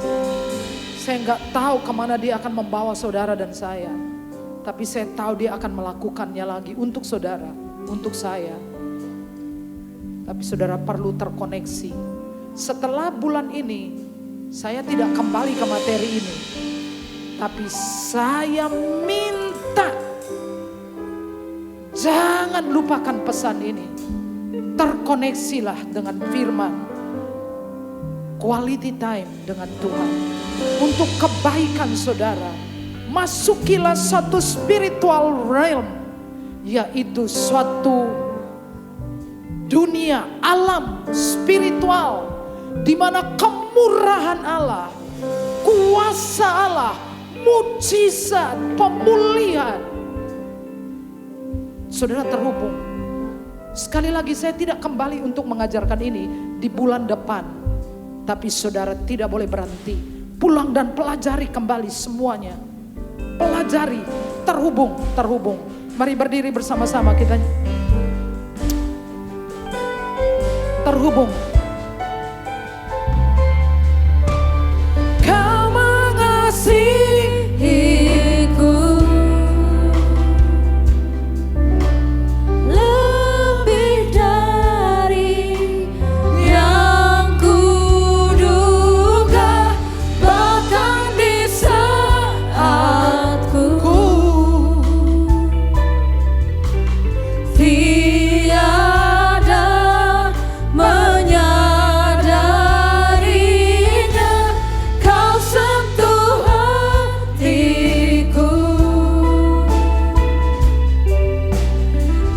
Saya nggak tahu kemana dia akan membawa saudara dan saya. Tapi saya tahu dia akan melakukannya lagi untuk saudara, untuk saya. Tapi saudara perlu terkoneksi. Setelah bulan ini, saya tidak kembali ke materi ini. Tapi saya minta, jangan lupakan pesan ini. Terkoneksilah dengan firman. Quality time dengan Tuhan. Untuk kebaikan saudara. Masukilah satu spiritual realm. Yaitu suatu dunia alam spiritual. Di mana kemurahan Allah, kuasa Allah, mujizat, pemulihan. Saudara terhubung. Sekali lagi saya tidak kembali untuk mengajarkan ini di bulan depan. Tapi saudara tidak boleh berhenti. Pulang dan pelajari kembali semuanya. Pelajari, terhubung. Mari berdiri bersama-sama kita. Terhubung. Kau mengasihiku lebih dari yang kuduga, bahkan di saat ku tiada menyadarinya. Kau sentuh hatiku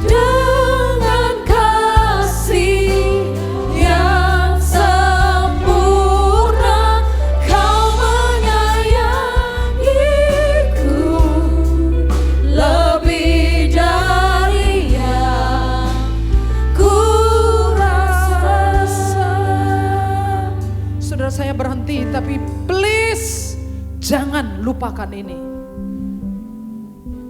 dengan kasih yang sempurna. Kau menyayangiku lebih dari yang ku rasa. Saudara, saya berhenti, tapi please jangan lupakan ini.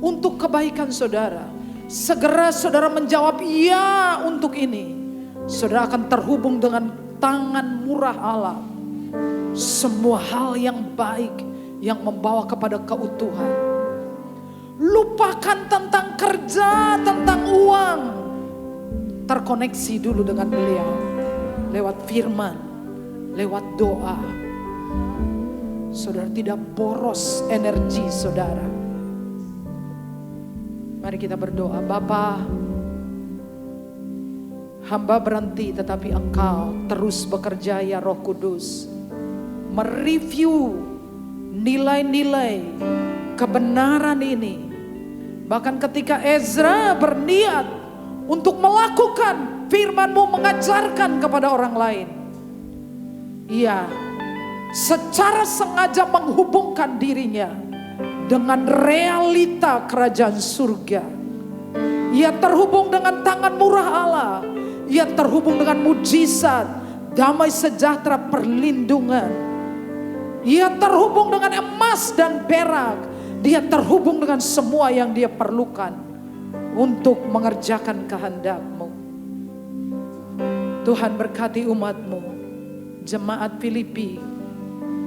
Untuk kebaikan saudara, segera saudara menjawab ya untuk ini. Saudara akan terhubung dengan tangan murah Allah. Semua hal yang baik yang membawa kepada keutuhan. Lupakan tentang kerja, tentang uang. Terkoneksi dulu dengan beliau. Lewat firman, lewat doa. Saudara tidak boros energi saudara. Mari kita berdoa. Bapa, hamba berhenti tetapi Engkau terus bekerja ya Roh Kudus. Mereview nilai-nilai kebenaran ini. Bahkan ketika Ezra berniat untuk melakukan firman-Mu, mengajarkan kepada orang lain. Ia secara sengaja menghubungkan dirinya dengan realita kerajaan surga. Ia terhubung dengan tangan murah Allah. Ia terhubung dengan mujizat, damai sejahtera, perlindungan. Ia terhubung dengan emas dan perak. Dia terhubung dengan semua yang dia perlukan untuk mengerjakan kehendak-Mu. Tuhan berkati umat-Mu, jemaat Filipi,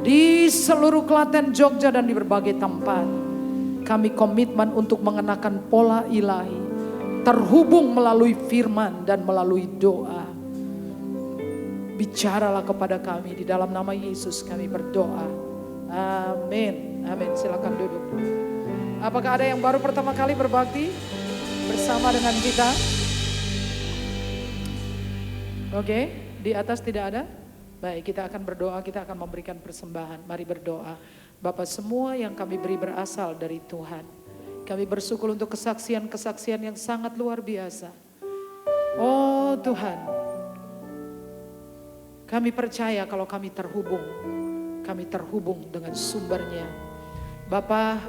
di seluruh Klaten, Jogja dan di berbagai tempat. Kami komitmen untuk mengenakan pola ilahi, terhubung melalui firman dan melalui doa. Bicaralah kepada kami, di dalam nama Yesus kami berdoa. Amin. Amin. Silakan duduk. Apakah ada yang baru pertama kali berbakti bersama dengan kita? Oke, di atas tidak ada? Baik, kita akan berdoa, kita akan memberikan persembahan. Mari berdoa. Bapa, semua yang kami beri berasal dari Tuhan. Kami bersyukur untuk kesaksian-kesaksian yang sangat luar biasa. Oh Tuhan, kami percaya kalau kami terhubung dengan sumbernya. Bapa,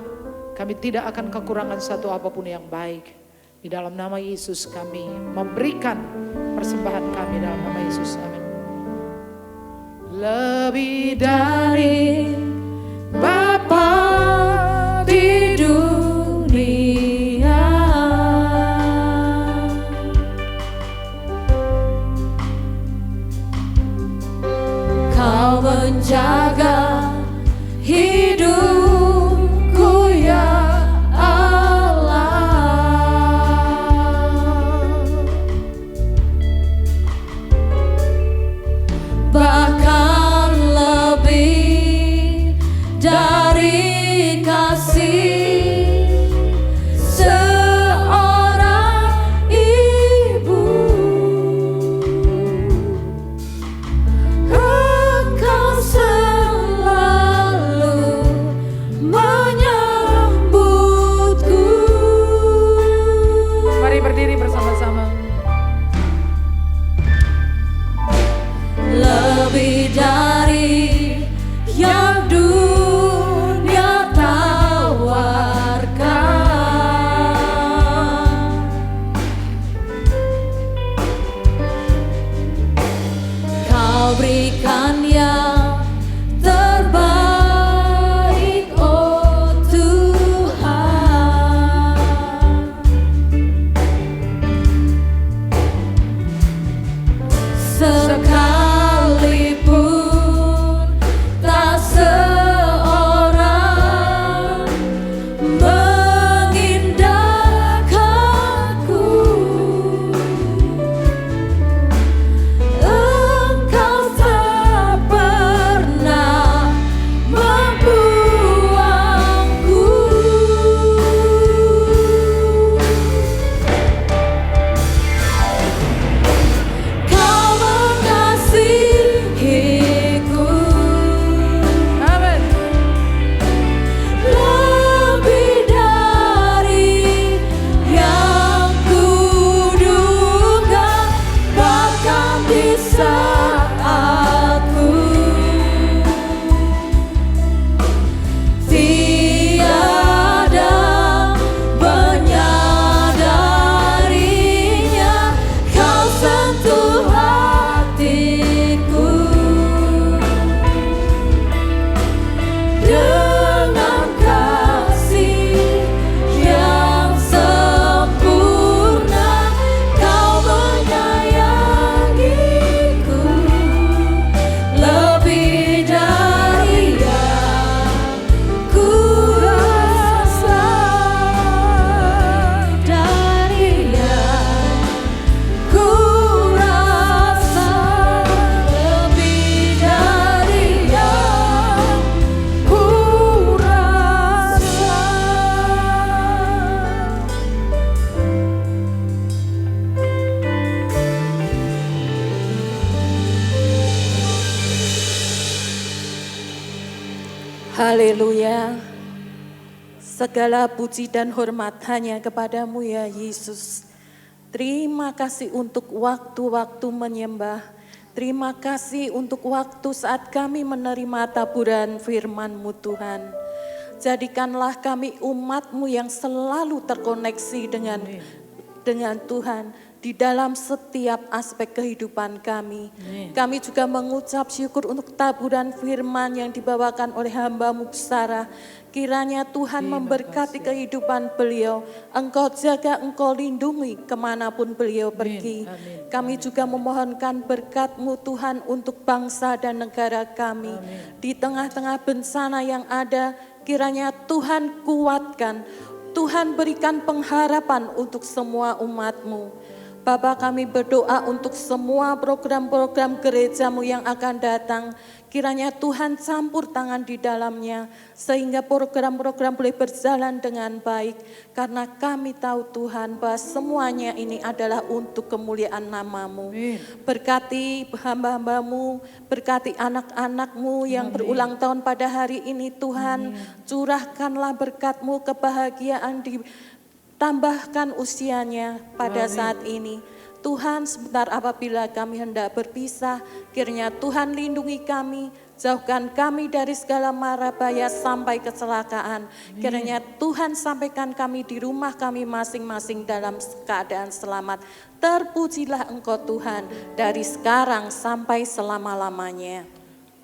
kami tidak akan kekurangan satu apapun yang baik. Di dalam nama Yesus kami memberikan persembahan kami dalam nama Yesus. Amin. Lebih dari Bapa di dunia, Kau menjaga hidupku ya Allah. Bahkan lebih dari kasih seorang ibu, Engkau selalu menyambutku. Mari berdiri bersama-sama. Lebih dari yang dunia tawarkan, Kau berikan yang terbaik, oh Tuhan. Sekalipun tak seorang mengindahkanku, Engkau tak pernah membuangku. Kau mengasihiku Amin. lebih dari yang kuduga, bahkan di saat ku tiada menyadarinya, Kau sentuh hatiku dengan kasih yang sempurna. Kau menyayangiku lebih dari yang ku rasa, dari yang ku rasa, lebih dari yang ku rasa. Haleluya. Segala puji dan hormat hanya kepadamu ya Yesus. Terima kasih untuk waktu-waktu menyembah. Terima kasih untuk waktu saat kami menerima taburan firman-Mu Tuhan. Jadikanlah kami umat-Mu yang selalu terkoneksi dengan Tuhan di dalam setiap aspek kehidupan kami. Kami juga mengucap syukur untuk taburan firman yang dibawakan oleh hamba-Mu Sarah. Kiranya Tuhan memberkati kehidupan beliau. Engkau jaga, Engkau lindungi kemanapun beliau pergi. Kami juga memohonkan berkat-Mu Tuhan untuk bangsa dan negara kami. Di tengah-tengah bencana yang ada, kiranya Tuhan kuatkan. Tuhan berikan pengharapan untuk semua umat-Mu. Bapa, kami berdoa untuk semua program-program gereja-Mu yang akan datang. kiranya Tuhan campur tangan di dalamnya, sehingga program-program boleh berjalan dengan baik. Karena kami tahu Tuhan bahwa semuanya ini adalah untuk kemuliaan nama-Mu. Berkati hamba-hambamu, berkati anak-anakmu yang berulang tahun pada hari ini Tuhan. Curahkanlah berkat-Mu, kebahagiaan, ditambahkan usianya pada saat ini. Tuhan, sebentar apabila kami hendak berpisah, kiranya Tuhan lindungi kami, jauhkan kami dari segala mara bahaya sampai kecelakaan. Kiranya Tuhan sampaikan kami di rumah kami masing-masing dalam keadaan selamat. Terpujilah Engkau Tuhan dari sekarang sampai selama-lamanya.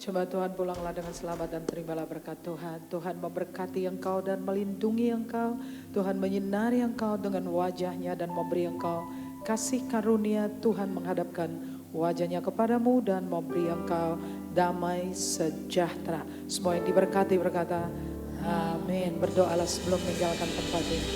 Coba Tuhan pulanglah dengan selamat dan terimalah berkat Tuhan. Tuhan memberkati engkau dan melindungi engkau. Tuhan menyinari engkau dengan wajahnya dan memberi engkau kasih karunia. Tuhan menghadapkan wajahnya kepadamu dan memberi engkau damai sejahtera. Semua yang diberkati berkata amin. Berdoalah sebelum meninggalkan tempat ini.